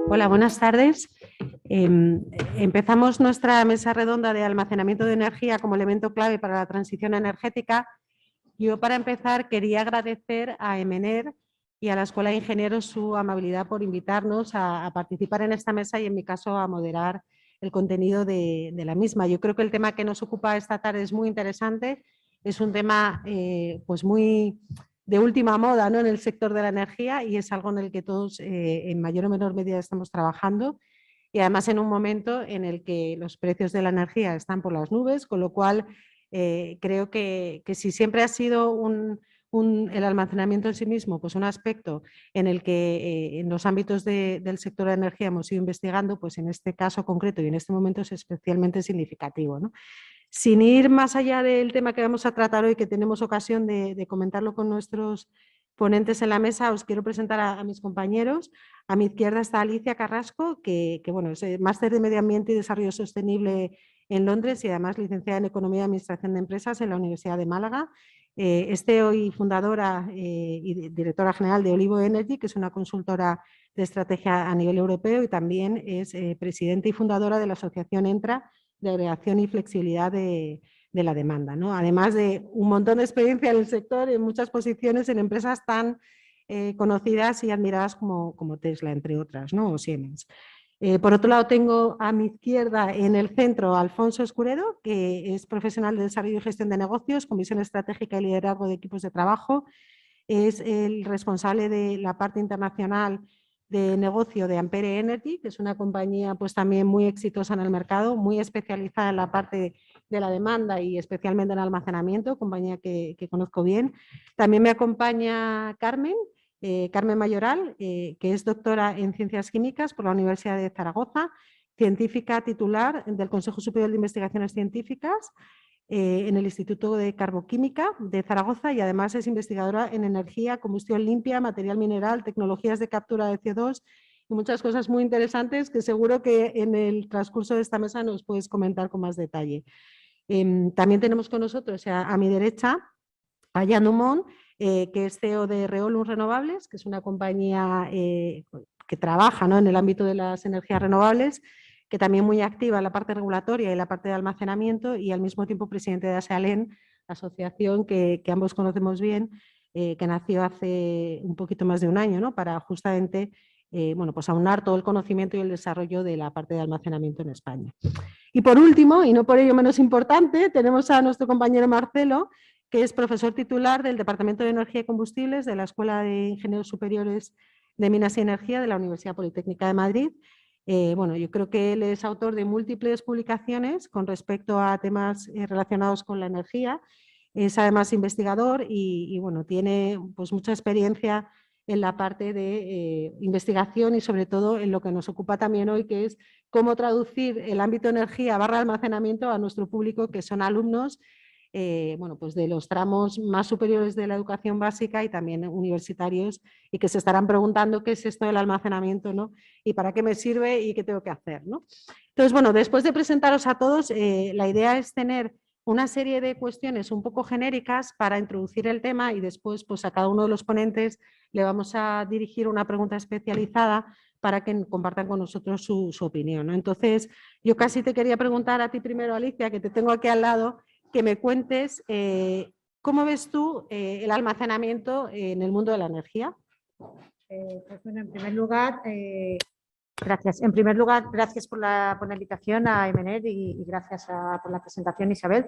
Hola, buenas tardes. Empezamos nuestra mesa redonda de almacenamiento de energía como elemento clave para la transición energética. Yo, para empezar, quería agradecer a EMENER y a la Escuela de Ingenieros su amabilidad por invitarnos a participar en esta mesa y, en mi caso, a moderar el contenido de la misma. Yo creo que el tema que nos ocupa esta tarde es muy interesante, es un tema pues muy de última moda, ¿no?, en el sector de la energía, y es algo en el que todos en mayor o menor medida estamos trabajando, y además en un momento en el que los precios de la energía están por las nubes, con lo cual creo que si siempre ha sido el almacenamiento en sí mismo pues un aspecto en el que en los ámbitos del sector de la energía hemos ido investigando, pues en este caso concreto y en este momento es especialmente significativo, ¿no? Sin ir más allá del tema que vamos a tratar hoy, que tenemos ocasión de comentarlo con nuestros ponentes en la mesa, os quiero presentar a mis compañeros. A mi izquierda está Alicia Carrasco, que bueno, es máster de Medio Ambiente y Desarrollo Sostenible en Londres y además licenciada en Economía y Administración de Empresas en la Universidad de Málaga. Es CEO y fundadora y directora general de Olivo Energy, que es una consultora de estrategia a nivel europeo, y también es presidenta y fundadora de la asociación ENTRA, de agregación y flexibilidad de la demanda, ¿no? Además de un montón de experiencia en el sector, en muchas posiciones en empresas tan conocidas y admiradas como Tesla, entre otras, ¿no?, o Siemens. Por otro lado, tengo a mi izquierda en el centro a Alfonso Escuredo, que es profesional de desarrollo y gestión de negocios, con visión estratégica y liderazgo de equipos de trabajo. Es el responsable de la parte internacional de negocio de Ampere Energy, que es una compañía pues también muy exitosa en el mercado, muy especializada en la parte de la demanda y especialmente en almacenamiento, compañía que conozco bien. También me acompaña Carmen Mayoral, que es doctora en Ciencias Químicas por la Universidad de Zaragoza, científica titular del Consejo Superior de Investigaciones Científicas en el Instituto de Carboquímica de Zaragoza, y además es investigadora en energía, combustión limpia, material mineral, tecnologías de captura de CO2 y muchas cosas muy interesantes que seguro que en el transcurso de esta mesa nos puedes comentar con más detalle. También tenemos con nosotros a mi derecha a Jan Dumont, que es CEO de Reolum Renovables, que es una compañía que trabaja, ¿no?, en el ámbito de las energías renovables, que también muy activa en la parte regulatoria y la parte de almacenamiento, y al mismo tiempo presidente de ASEALEN, asociación que ambos conocemos bien, que nació hace un poquito más de un año, ¿no?, para justamente bueno, pues aunar todo el conocimiento y el desarrollo de la parte de almacenamiento en España. Y por último, y no por ello menos importante, tenemos a nuestro compañero Marcelo, que es profesor titular del Departamento de Energía y Combustibles de la Escuela de Ingenieros Superiores de Minas y Energía de la Universidad Politécnica de Madrid. Bueno, yo creo que él es autor de múltiples publicaciones con respecto a temas relacionados con la energía. Es además investigador y bueno, tiene pues mucha experiencia en la parte de investigación y sobre todo en lo que nos ocupa también hoy, que es cómo traducir el ámbito energía / almacenamiento a nuestro público, que son alumnos bueno, pues de los tramos más superiores de la educación básica y también universitarios, y que se estarán preguntando qué es esto del almacenamiento, ¿no?, y para qué me sirve y qué tengo que hacer, ¿no? Entonces, bueno, después de presentaros a todos, la idea es tener una serie de cuestiones un poco genéricas para introducir el tema, y después pues a cada uno de los ponentes le vamos a dirigir una pregunta especializada para que compartan con nosotros su opinión, ¿no? Entonces, yo casi te quería preguntar a ti primero, Alicia, que te tengo aquí al lado, que me cuentes cómo ves tú el almacenamiento en el mundo de la energía. Pues bueno, en primer lugar, gracias. En primer lugar, gracias por la invitación a EMENER y gracias por la presentación, Isabel.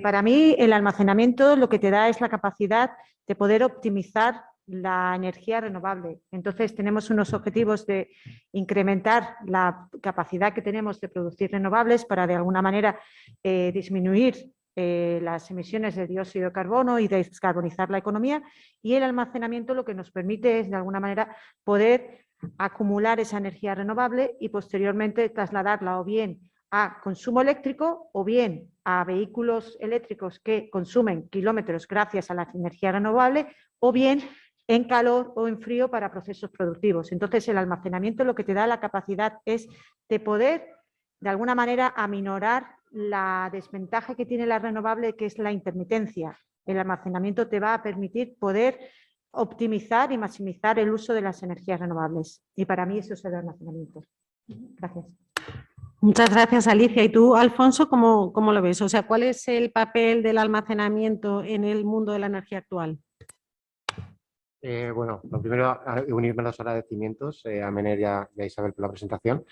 Para mí, el almacenamiento lo que te da es la capacidad de poder optimizar la energía renovable. Entonces, tenemos unos objetivos de incrementar la capacidad que tenemos de producir renovables para, de alguna manera, disminuir las emisiones de dióxido de carbono y descarbonizar la economía, y el almacenamiento lo que nos permite es, de alguna manera, poder acumular esa energía renovable y posteriormente trasladarla o bien a consumo eléctrico o bien a vehículos eléctricos que consumen kilómetros gracias a la energía renovable, o bien en calor o en frío para procesos productivos. Entonces, el almacenamiento lo que te da la capacidad es de poder, de alguna manera, aminorar la desventaja que tiene la renovable, que es la intermitencia. El almacenamiento te va a permitir poder optimizar y maximizar el uso de las energías renovables. Y para mí eso es el almacenamiento. Gracias. Muchas gracias, Alicia. ¿Y tú, Alfonso, cómo lo ves? O sea, ¿cuál es el papel del almacenamiento en el mundo de la energía actual? Bueno, lo primero, unirme a los agradecimientos a Mener y a Isabel por la presentación.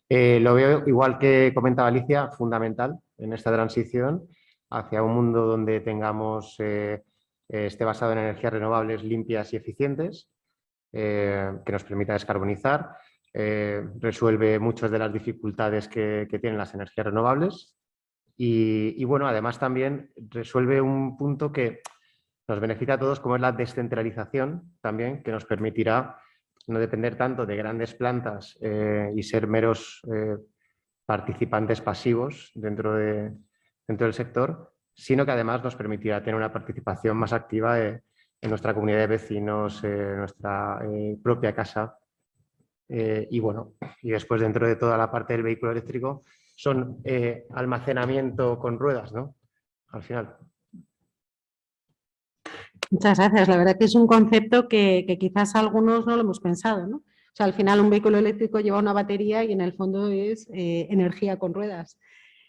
Lo veo, igual que comentaba Alicia, fundamental en esta transición hacia un mundo donde tengamos, esté basado en energías renovables limpias y eficientes, que nos permita descarbonizar. Resuelve muchas de las dificultades que tienen las energías renovables y bueno, además también resuelve un punto que nos beneficia a todos, como es la descentralización también, que nos permitirá no depender tanto de grandes plantas y ser meros participantes pasivos dentro del sector, sino que además nos permitirá tener una participación más activa en nuestra comunidad de vecinos, en nuestra propia casa. Y bueno, y después dentro de toda la parte del vehículo eléctrico son almacenamiento con ruedas, ¿no? Al final. Muchas gracias. La verdad que es un concepto que quizás algunos no lo hemos pensado, ¿no? O sea, al final un vehículo eléctrico lleva una batería y en el fondo es energía con ruedas.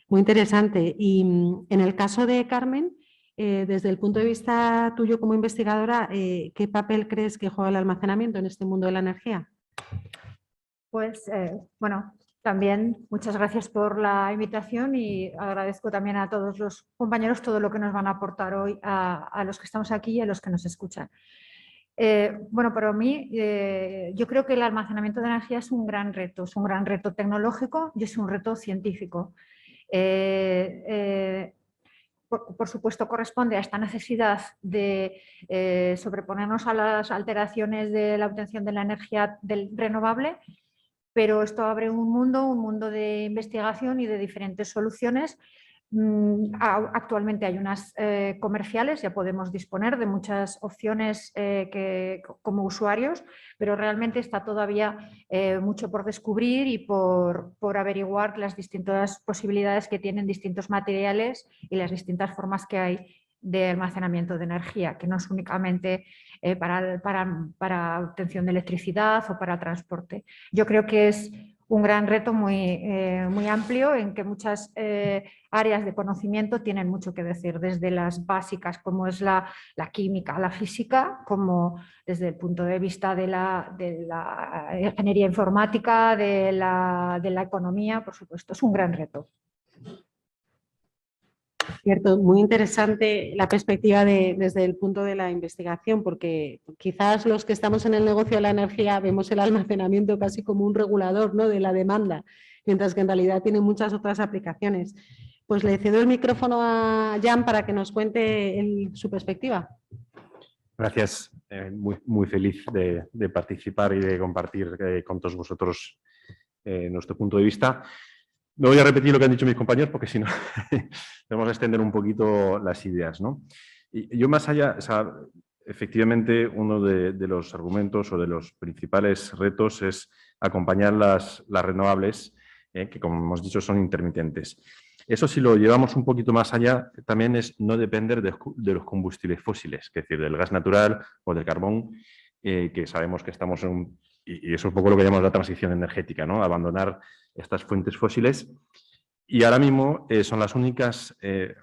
Muy interesante. Y en el caso de Carmen, desde el punto de vista tuyo como investigadora, ¿qué papel crees que juega el almacenamiento en este mundo de la energía? Pues bueno, también muchas gracias por la invitación y agradezco también a todos los compañeros todo lo que nos van a aportar hoy a los que estamos aquí y a los que nos escuchan. Bueno, para mí yo creo que el almacenamiento de energía es un gran reto tecnológico y es un reto científico. Por supuesto, corresponde a esta necesidad de sobreponernos a las alteraciones de la obtención de la energía renovable, pero esto abre un mundo de investigación y de diferentes soluciones. Actualmente hay unas comerciales, ya podemos disponer de muchas opciones como usuarios, pero realmente está todavía mucho por descubrir y por averiguar las distintas posibilidades que tienen distintos materiales y las distintas formas que hay de almacenamiento de energía, que no es únicamente para obtención de electricidad o para transporte. Yo creo que es un gran reto muy amplio en que muchas áreas de conocimiento tienen mucho que decir, desde las básicas como es la química, la física, como desde el punto de vista de la ingeniería informática, de la economía, por supuesto, es un gran reto. Cierto, muy interesante la perspectiva desde el punto de la investigación, porque quizás los que estamos en el negocio de la energía vemos el almacenamiento casi como un regulador, ¿no?, de la demanda, mientras que en realidad tiene muchas otras aplicaciones. Pues le cedo el micrófono a Jan para que nos cuente su perspectiva. Gracias, muy feliz de participar y de compartir con todos vosotros nuestro punto de vista. No voy a repetir lo que han dicho mis compañeros porque si no vamos a extender un poquito las ideas, ¿no? Y yo más allá, o sea, efectivamente uno de los argumentos o de los principales retos es acompañar las renovables, que como hemos dicho son intermitentes. Eso si lo llevamos un poquito más allá también es no depender de los combustibles fósiles, es decir, del gas natural o del carbón, que sabemos que estamos en y eso es un poco lo que llamamos la transición energética, ¿no? Abandonar estas fuentes fósiles. Y ahora mismo son las únicas,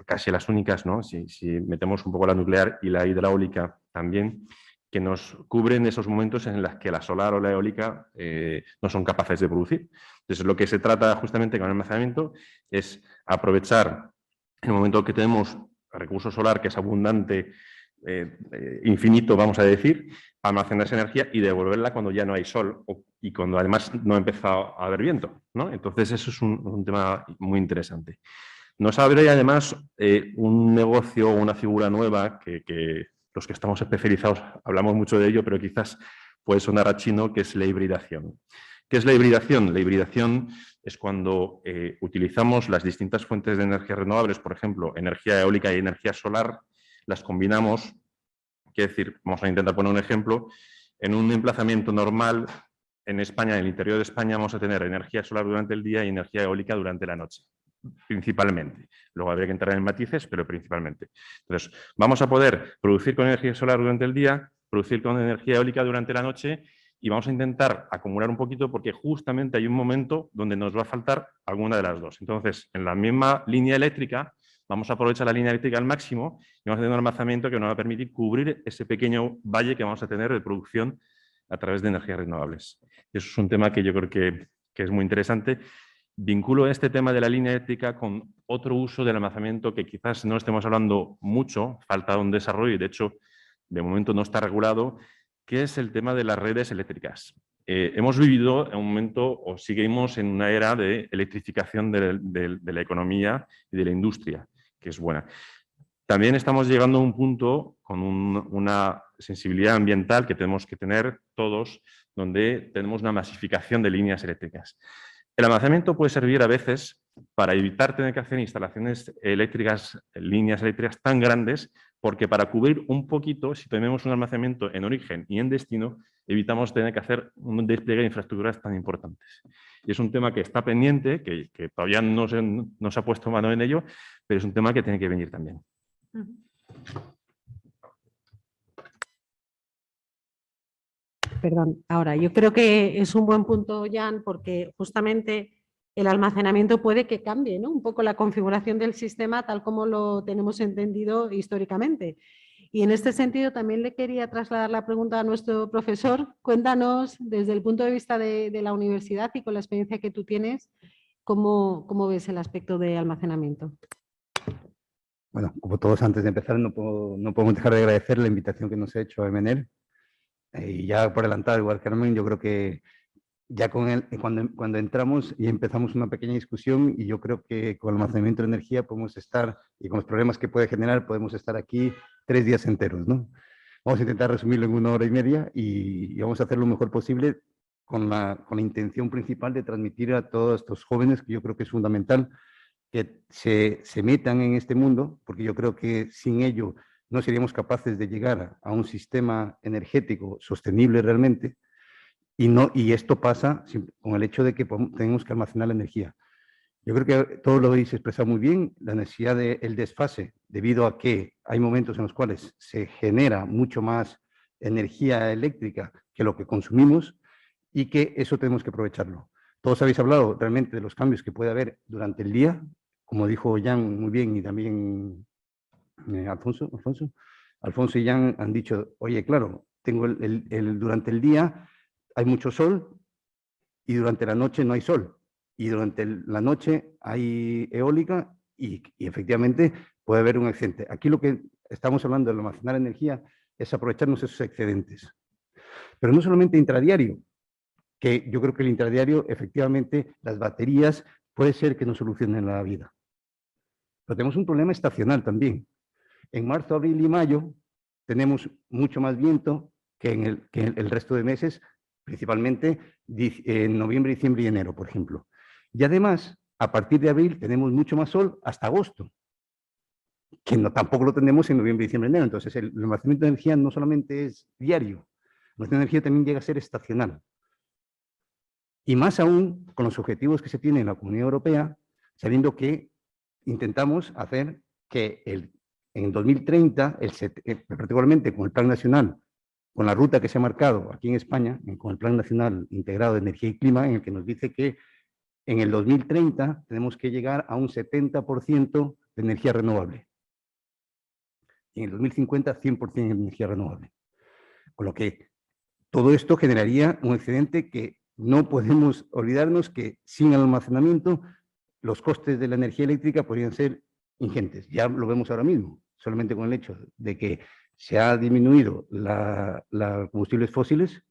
casi las únicas, ¿no? Si metemos un poco la nuclear y la hidráulica también, que nos cubren esos momentos en los que la solar o la eólica no son capaces de producir. Entonces, lo que se trata justamente con el almacenamiento es aprovechar el momento que tenemos recurso solar, que es abundante, infinito, vamos a decir, almacenar esa energía y devolverla cuando ya no hay sol y cuando además no ha empezado a haber viento, ¿no? Entonces eso es un tema muy interesante. Nos abre además un negocio o una figura nueva que los que estamos especializados hablamos mucho de ello, pero quizás puede sonar a chino, que es la hibridación. ¿Qué es la hibridación? La hibridación es cuando utilizamos las distintas fuentes de energía renovables, por ejemplo, energía eólica y energía solar, las combinamos. Quiere decir, vamos a intentar poner un ejemplo, en un emplazamiento normal en España, en el interior de España, vamos a tener energía solar durante el día y energía eólica durante la noche. principalmente. Luego habría que entrar en matices, pero principalmente. Entonces, vamos a poder producir con energía solar durante el día, producir con energía eólica durante la noche y vamos a intentar acumular un poquito porque justamente hay un momento donde nos va a faltar alguna de las dos. Entonces, en la misma línea eléctrica, vamos a aprovechar la línea eléctrica al máximo y vamos a tener un almacenamiento que nos va a permitir cubrir ese pequeño valle que vamos a tener de producción a través de energías renovables. Eso es un tema que yo creo que es muy interesante. Vinculo este tema de la línea eléctrica con otro uso del almacenamiento que quizás no estemos hablando mucho, falta un desarrollo y de hecho de momento no está regulado, que es el tema de las redes eléctricas. Hemos vivido en un momento o seguimos en una era de electrificación de la economía y de la industria, que es buena. También estamos llegando a un punto con una sensibilidad ambiental que tenemos que tener todos, donde tenemos una masificación de líneas eléctricas. El almacenamiento puede servir a veces para evitar tener que hacer instalaciones eléctricas, líneas eléctricas tan grandes, porque para cubrir un poquito, si tenemos un almacenamiento en origen y en destino, evitamos tener que hacer un despliegue de infraestructuras tan importantes. Y es un tema que está pendiente, que todavía no se ha puesto mano en ello, pero es un tema que tiene que venir también. Perdón, ahora, yo creo que es un buen punto, Jan, porque justamente el almacenamiento puede que cambie, ¿no? Un poco la configuración del sistema tal como lo tenemos entendido históricamente. Y en este sentido también le quería trasladar la pregunta a nuestro profesor. Cuéntanos, desde el punto de vista de la universidad y con la experiencia que tú tienes, ¿cómo ves el aspecto de almacenamiento? Bueno, como todos, antes de empezar, no podemos dejar de agradecer la invitación que nos ha hecho a MNER. Y ya por adelantado, igual Carmen, yo creo que ya con él, cuando entramos y empezamos una pequeña discusión, y yo creo que con el almacenamiento de energía podemos estar, y con los problemas que puede generar, podemos estar aquí 3 días enteros, ¿no? Vamos a intentar resumirlo en 1 hora y media y vamos a hacer lo mejor posible con la intención principal de transmitir a todos estos jóvenes, que yo creo que es fundamental, que se metan en este mundo, porque yo creo que sin ello no seríamos capaces de llegar a un sistema energético sostenible realmente, y esto pasa con el hecho de que tenemos que almacenar la energía. Yo creo que todo lo habéis expresado muy bien, la necesidad del desfase, debido a que hay momentos en los cuales se genera mucho más energía eléctrica que lo que consumimos, y que eso tenemos que aprovecharlo. Todos habéis hablado realmente de los cambios que puede haber durante el día, como dijo Jan muy bien, y también Alfonso y Jan han dicho, oye, claro, tengo durante el día hay mucho sol y durante la noche no hay sol. Y durante la noche hay eólica y efectivamente puede haber un excedente. Aquí lo que estamos hablando de almacenar energía es aprovecharnos esos excedentes. Pero no solamente intradiario, que yo creo que el intradiario, efectivamente, las baterías puede ser que nos solucionen la vida. Pero tenemos un problema estacional también. En marzo, abril y mayo tenemos mucho más viento que en el resto de meses, principalmente en noviembre, diciembre y enero, por ejemplo. Y además, a partir de abril tenemos mucho más sol hasta agosto, que tampoco lo tenemos en noviembre, diciembre y enero. Entonces, el almacenamiento de energía no solamente es diario, el almacenamiento de energía también llega a ser estacional. Y más aún con los objetivos que se tienen en la Comunidad Europea, sabiendo que intentamos hacer que en 2030, particularmente con el Plan Nacional, con la ruta que se ha marcado aquí en España, con el Plan Nacional Integrado de Energía y Clima, en el que nos dice que en el 2030 tenemos que llegar a un 70% de energía renovable. Y en el 2050, 100% de energía renovable. Con lo que todo esto generaría un excedente que no podemos olvidarnos que sin el almacenamiento los costes de la energía eléctrica podrían ser ingentes. Ya lo vemos ahora mismo, solamente con el hecho de que se ha disminuido los combustibles fósiles,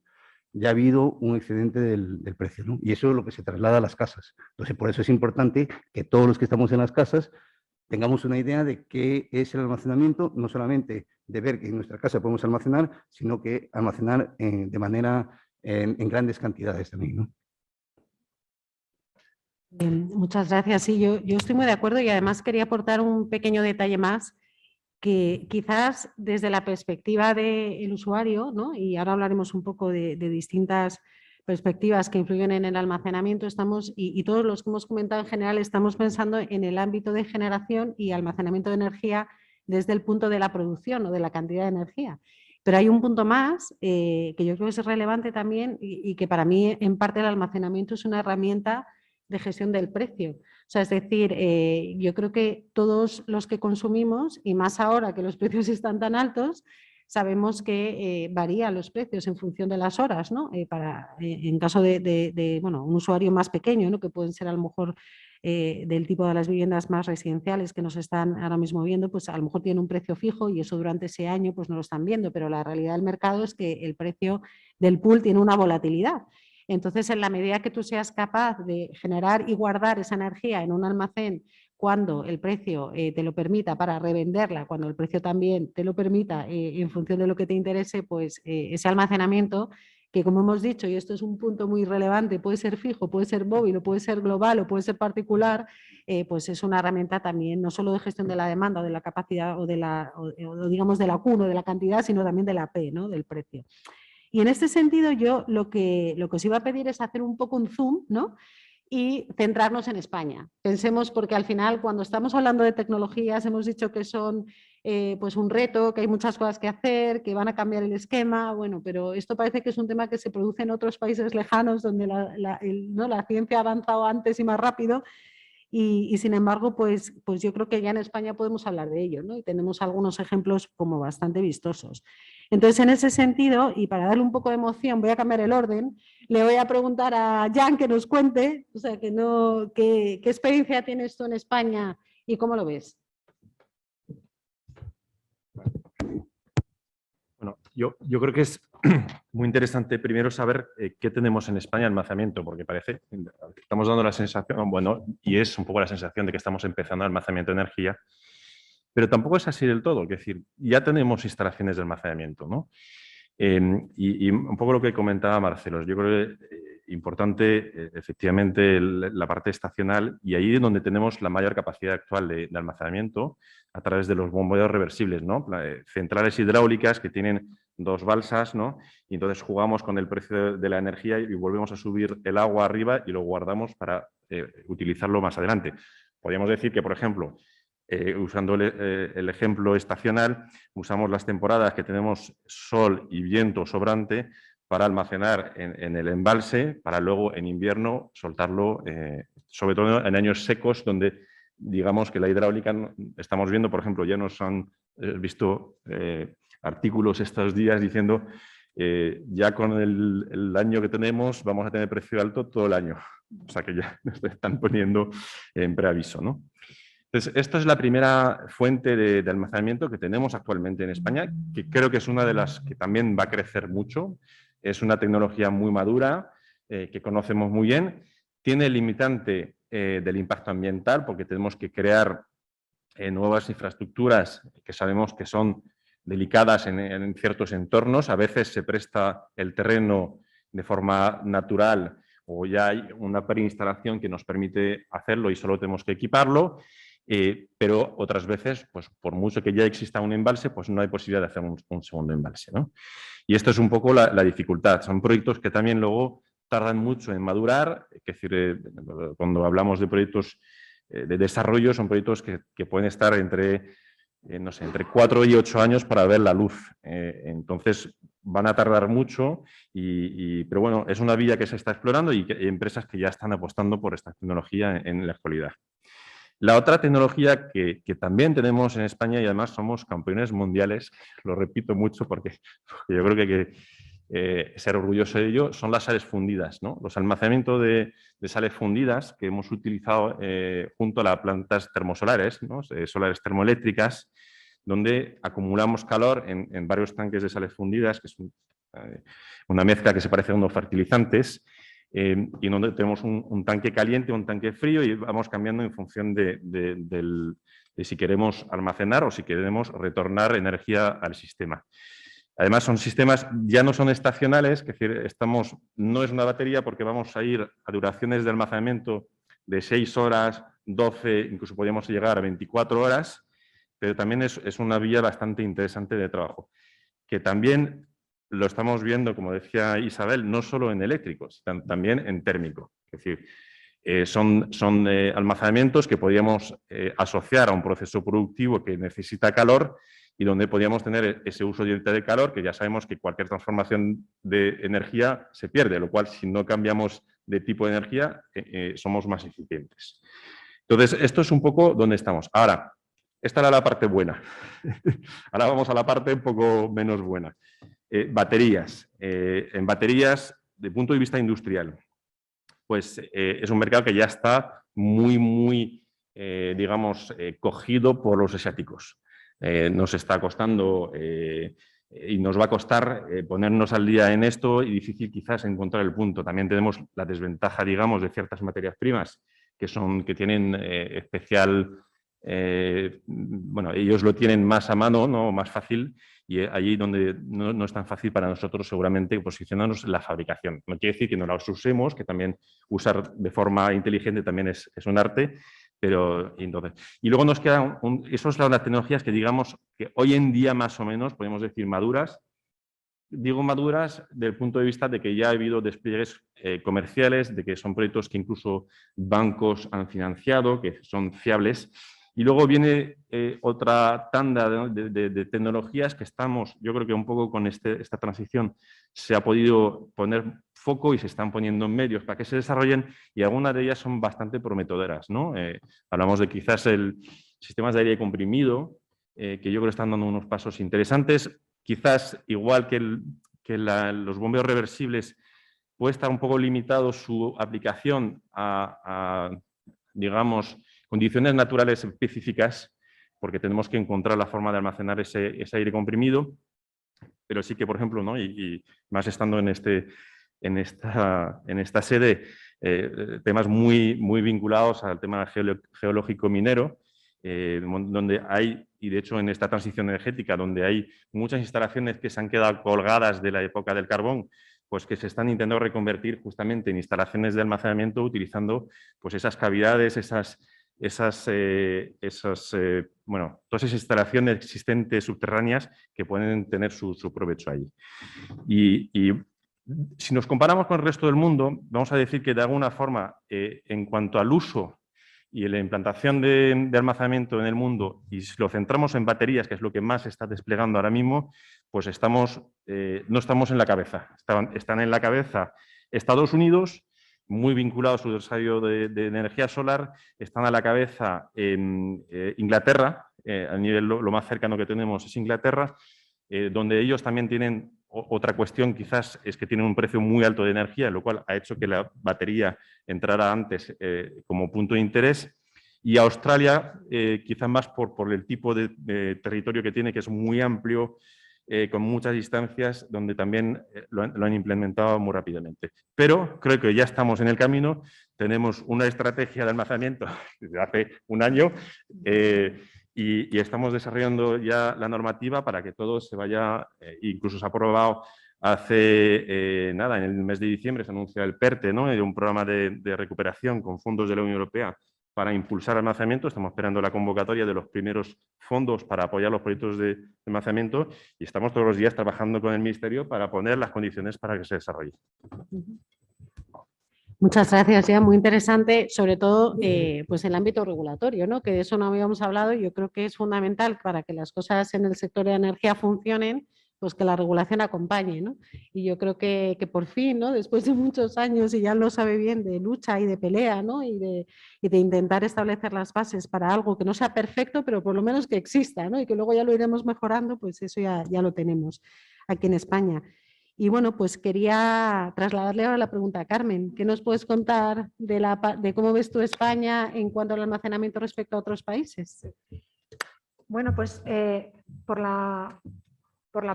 ya ha habido un excedente del precio, ¿no? Y eso es lo que se traslada a las casas. Entonces, por eso es importante que todos los que estamos en las casas tengamos una idea de qué es el almacenamiento, no solamente de ver que en nuestra casa podemos almacenar, sino que almacenar de manera en grandes cantidades también, ¿no? Bien, muchas gracias. Sí, yo estoy muy de acuerdo y además quería aportar un pequeño detalle más que quizás desde la perspectiva del usuario, ¿no? Y ahora hablaremos un poco de distintas perspectivas que influyen en el almacenamiento, y todos los que hemos comentado en general, estamos pensando en el ámbito de generación y almacenamiento de energía desde el punto de la producción o de la cantidad de energía. Pero hay un punto más que yo creo que es relevante también y que para mí en parte el almacenamiento es una herramienta de gestión del precio. O sea, es decir, yo creo que todos los que consumimos, y más ahora que los precios están tan altos, sabemos que varían los precios en función de las horas, ¿no? En caso de bueno, un usuario más pequeño, ¿no? Que pueden ser a lo mejor del tipo de las viviendas más residenciales que nos están ahora mismo viendo, pues a lo mejor tiene un precio fijo y eso durante ese año pues no lo están viendo, pero la realidad del mercado es que el precio del pool tiene una volatilidad. Entonces, en la medida que tú seas capaz de generar y guardar esa energía en un almacén cuando el precio te lo permita para revenderla, cuando el precio también te lo permita en función de lo que te interese, pues ese almacenamiento que, como hemos dicho, y esto es un punto muy relevante, puede ser fijo, puede ser móvil, o puede ser global, o puede ser particular, pues es una herramienta también no solo de gestión de la demanda, o de la capacidad, o digamos de la Q, no de la cantidad, sino también de la P, ¿no? Del precio. Y en este sentido yo lo que os iba a pedir es hacer un poco un zoom, ¿no? Y centrarnos en España. Pensemos, porque al final cuando estamos hablando de tecnologías hemos dicho que son pues un reto, que hay muchas cosas que hacer, que van a cambiar el esquema, bueno, pero esto parece que es un tema que se produce en otros países lejanos donde la ciencia ha avanzado antes y más rápido. Y sin embargo, pues yo creo que ya en España podemos hablar de ello, ¿no? Y tenemos algunos ejemplos como bastante vistosos. Entonces, en ese sentido, y para darle un poco de emoción, voy a cambiar el orden, le voy a preguntar a Jan que nos cuente, o sea, qué experiencia tienes tú en España y cómo lo ves. Bueno, yo creo que es muy interesante primero saber qué tenemos en España de almacenamiento, porque parece que estamos dando la sensación, bueno, y es un poco la sensación de que estamos empezando el almacenamiento de energía, pero tampoco es así del todo, es decir, ya tenemos instalaciones de almacenamiento, ¿no? Y un poco lo que comentaba Marcelo, yo creo que importante efectivamente la parte estacional, y ahí es donde tenemos la mayor capacidad actual de almacenamiento a través de los bombeos reversibles, ¿no? Centrales hidráulicas que tienen dos balsas, ¿no? Y entonces jugamos con el precio de la energía y volvemos a subir el agua arriba y lo guardamos para utilizarlo más adelante. Podríamos decir que, por ejemplo, usando el ejemplo estacional, usamos las temporadas que tenemos sol y viento sobrante para almacenar en el embalse, para luego en invierno soltarlo, sobre todo en años secos, donde digamos que la hidráulica, estamos viendo, por ejemplo, ya nos han visto artículos estos días diciendo ya con el año que tenemos vamos a tener precio alto todo el año. O sea que ya nos están poniendo en preaviso, ¿no? Entonces, esta es la primera fuente de almacenamiento que tenemos actualmente en España, que creo que es una de las que también va a crecer mucho. Es una tecnología muy madura, que conocemos muy bien. Tiene el limitante del impacto ambiental, porque tenemos que crear nuevas infraestructuras que sabemos que son delicadas en ciertos entornos. A veces se presta el terreno de forma natural o ya hay una preinstalación que nos permite hacerlo y solo tenemos que equiparlo. Pero otras veces, pues por mucho que ya exista un embalse, pues no hay posibilidad de hacer un segundo embalse, ¿no? Y esto es un poco la dificultad. Son proyectos que también luego tardan mucho en madurar. Es decir, cuando hablamos de proyectos de desarrollo, son proyectos que pueden estar entre 4 y 8 años para ver la luz. Entonces, van a tardar mucho, pero bueno, es una vía que se está explorando y hay empresas que ya están apostando por esta tecnología en la actualidad. La otra tecnología que también tenemos en España, y además somos campeones mundiales, lo repito mucho porque yo creo que hay que ser orgulloso de ello, son las sales fundidas, ¿no? Los almacenamientos de sales fundidas que hemos utilizado junto a las plantas termosolares, ¿no? Solares termoeléctricas, donde acumulamos calor en varios tanques de sales fundidas, que es una mezcla que se parece a unos fertilizantes, y donde tenemos un tanque caliente, un tanque frío, y vamos cambiando en función de si queremos almacenar o si queremos retornar energía al sistema. Además, son sistemas, ya no son estacionales, es decir, no es una batería porque vamos a ir a duraciones de almacenamiento de 6 horas, 12, incluso podríamos llegar a 24 horas, pero también es una vía bastante interesante de trabajo, que también lo estamos viendo, como decía Isabel, no solo en eléctricos, también en térmico. Es decir, son almacenamientos que podríamos asociar a un proceso productivo que necesita calor y donde podríamos tener ese uso directo de calor, que ya sabemos que cualquier transformación de energía se pierde, lo cual si no cambiamos de tipo de energía somos más eficientes. Entonces, esto es un poco donde estamos. Ahora, esta era la parte buena. Ahora vamos a la parte un poco menos buena. Baterías. En baterías, de punto de vista industrial, pues es un mercado que ya está muy, digamos, cogido por los asiáticos. Nos está costando y nos va a costar ponernos al día en esto y difícil quizás encontrar el punto. También tenemos la desventaja, digamos, de ciertas materias primas que tienen especial, bueno, ellos lo tienen más a mano, ¿no? Más fácil, y allí donde no es tan fácil para nosotros seguramente posicionarnos en la fabricación. No quiere decir que no las usemos, que también usar de forma inteligente también es un arte, pero entonces... Y luego nos quedan, esas son las tecnologías que digamos que hoy en día más o menos podemos decir maduras. Digo maduras desde el punto de vista de que ya ha habido despliegues comerciales, de que son proyectos que incluso bancos han financiado, que son fiables. Y luego viene otra tanda de tecnologías que estamos, yo creo que un poco con esta transición se ha podido poner foco y se están poniendo medios para que se desarrollen y algunas de ellas son bastante prometedoras, ¿no? Hablamos de quizás sistemas de aire comprimido, que yo creo que están dando unos pasos interesantes. Quizás, igual que los bombeos reversibles, puede estar un poco limitado su aplicación a digamos, condiciones naturales específicas, porque tenemos que encontrar la forma de almacenar ese aire comprimido, pero sí que, por ejemplo, ¿no? y más estando en esta sede, temas muy vinculados al tema geológico minero, donde hay, y de hecho en esta transición energética, donde hay muchas instalaciones que se han quedado colgadas de la época del carbón, pues que se están intentando reconvertir justamente en instalaciones de almacenamiento utilizando pues esas cavidades, bueno, todas esas instalaciones existentes subterráneas que pueden tener su provecho allí. Y si nos comparamos con el resto del mundo, vamos a decir que de alguna forma, en cuanto al uso y la implantación de almacenamiento en el mundo, y si lo centramos en baterías, que es lo que más se está desplegando ahora mismo, pues no estamos en la cabeza. Están en la cabeza Estados Unidos, muy vinculados a su desarrollo de energía solar, están a la cabeza en Inglaterra, a nivel lo más cercano que tenemos es Inglaterra, donde ellos también tienen otra cuestión, quizás, es que tienen un precio muy alto de energía, lo cual ha hecho que la batería entrara antes como punto de interés. Y Australia, quizás más por el tipo de territorio que tiene, que es muy amplio, con muchas distancias, donde también lo han implementado muy rápidamente. Pero creo que ya estamos en el camino, tenemos una estrategia de almacenamiento desde hace un año, y estamos desarrollando ya la normativa para que todo se vaya, incluso se ha aprobado hace nada, en el mes de diciembre se anuncia el PERTE, ¿no? Un programa de recuperación con fondos de la Unión Europea para impulsar almacenamiento. Estamos esperando la convocatoria de los primeros fondos para apoyar los proyectos de almacenamiento y estamos todos los días trabajando con el Ministerio para poner las condiciones para que se desarrolle. Muchas gracias, ya muy interesante, sobre todo pues el ámbito regulatorio, ¿no? Que de eso no habíamos hablado y yo creo que es fundamental para que las cosas en el sector de energía funcionen, pues que la regulación acompañe, ¿no? Y yo creo que por fin, ¿no? Después de muchos años, y ya lo sabe bien, de lucha y de pelea, ¿no? Y de intentar establecer las bases para algo que no sea perfecto, pero por lo menos que exista, ¿no? Y que luego ya lo iremos mejorando, pues eso ya lo tenemos aquí en España. Y bueno, pues quería trasladarle ahora la pregunta a Carmen. ¿Qué nos puedes contar de cómo ves tú España en cuanto al almacenamiento respecto a otros países? Bueno, pues por la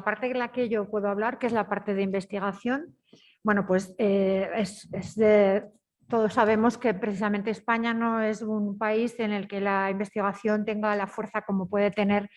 parte en la que yo puedo hablar, que es la parte de investigación, bueno, pues todos sabemos que precisamente España no es un país en el que la investigación tenga la fuerza como puede tener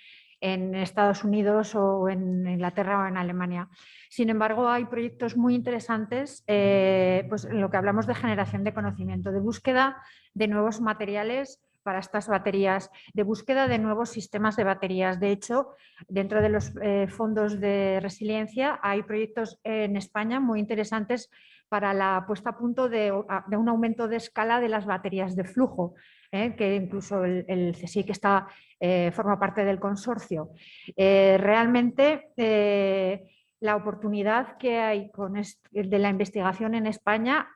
en Estados Unidos o en Inglaterra o en Alemania. Sin embargo, hay proyectos muy interesantes pues en lo que hablamos de generación de conocimiento, de búsqueda de nuevos materiales para estas baterías, de búsqueda de nuevos sistemas de baterías. De hecho, dentro de los fondos de resiliencia hay proyectos en España muy interesantes para la puesta a punto de un aumento de escala de las baterías de flujo, que incluso el CSIC forma parte del consorcio. Realmente la oportunidad que hay de la investigación en España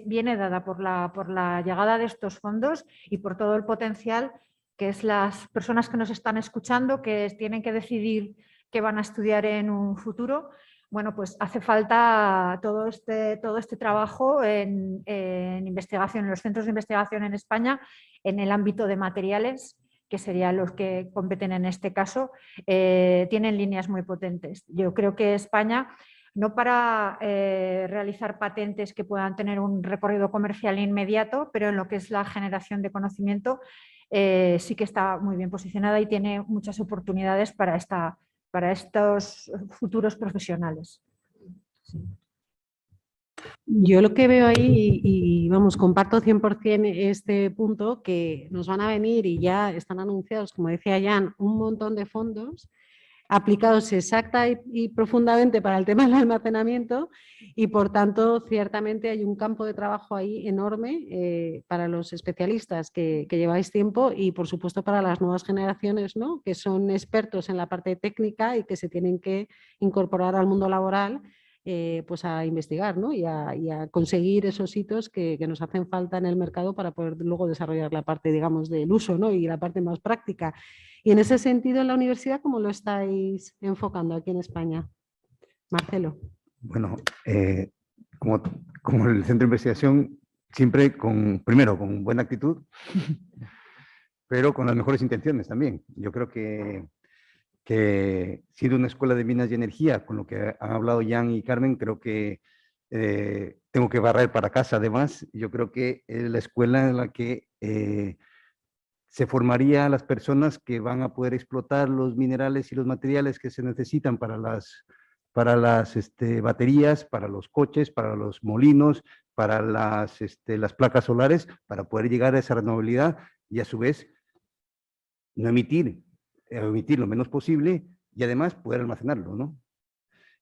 viene dada por la llegada de estos fondos y por todo el potencial que es las personas que nos están escuchando, que tienen que decidir qué van a estudiar en un futuro. Bueno, pues hace falta todo este trabajo en investigación, en los centros de investigación en España, en el ámbito de materiales, que serían los que competen en este caso, tienen líneas muy potentes. Yo creo que España, no para realizar patentes que puedan tener un recorrido comercial inmediato, pero en lo que es la generación de conocimiento, sí que está muy bien posicionada y tiene muchas oportunidades para estos futuros profesionales. Sí. Yo lo que veo ahí, y vamos, comparto 100% este punto, que nos van a venir y ya están anunciados, como decía Jan, un montón de fondos aplicados exacta y profundamente para el tema del almacenamiento y por tanto ciertamente hay un campo de trabajo ahí enorme para los especialistas que lleváis tiempo y por supuesto para las nuevas generaciones, ¿no?, que son expertos en la parte técnica y que se tienen que incorporar al mundo laboral pues a investigar, ¿no?, y a conseguir esos hitos que nos hacen falta en el mercado para poder luego desarrollar la parte, digamos, del uso, ¿no?, y la parte más práctica. Y en ese sentido, en la universidad, ¿cómo lo estáis enfocando aquí en España? Marcelo. Bueno, como el centro de investigación, siempre primero con buena actitud, pero con las mejores intenciones también. Yo creo que siendo una escuela de minas y energía, con lo que han hablado Jan y Carmen, creo que tengo que barrer para casa. Además, yo creo que es la escuela en la que se formaría a las personas que van a poder explotar los minerales y los materiales que se necesitan para las baterías, para los coches, para los molinos, para las placas solares, para poder llegar a esa renovabilidad y a su vez no emitir lo menos posible y además poder almacenarlo, ¿no?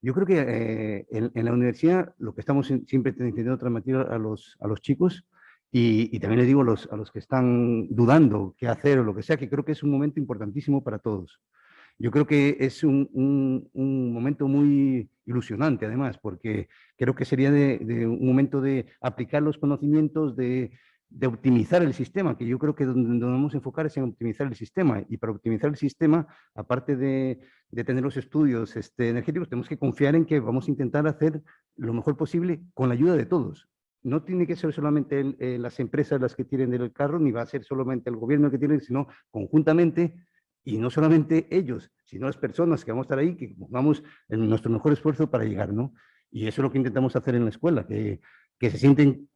Yo creo que en la universidad lo que estamos siempre intentando transmitir a los chicos y también les digo a los que están dudando qué hacer o lo que sea, que creo que es un momento importantísimo para todos. Yo creo que es un momento muy ilusionante, además, porque creo que sería de un momento de aplicar los conocimientos, de optimizar el sistema, que yo creo que donde nos vamos a enfocar es en optimizar el sistema. Y para optimizar el sistema, aparte de tener los estudios energéticos, tenemos que confiar en que vamos a intentar hacer lo mejor posible con la ayuda de todos. No tiene que ser solamente las empresas las que tiren del carro, ni va a ser solamente el gobierno que tiene, sino conjuntamente. Y no solamente ellos, sino las personas que vamos a estar ahí, que pongamos nuestro mejor esfuerzo para llegar, ¿no? Y eso es lo que intentamos hacer en la escuela, que se sienten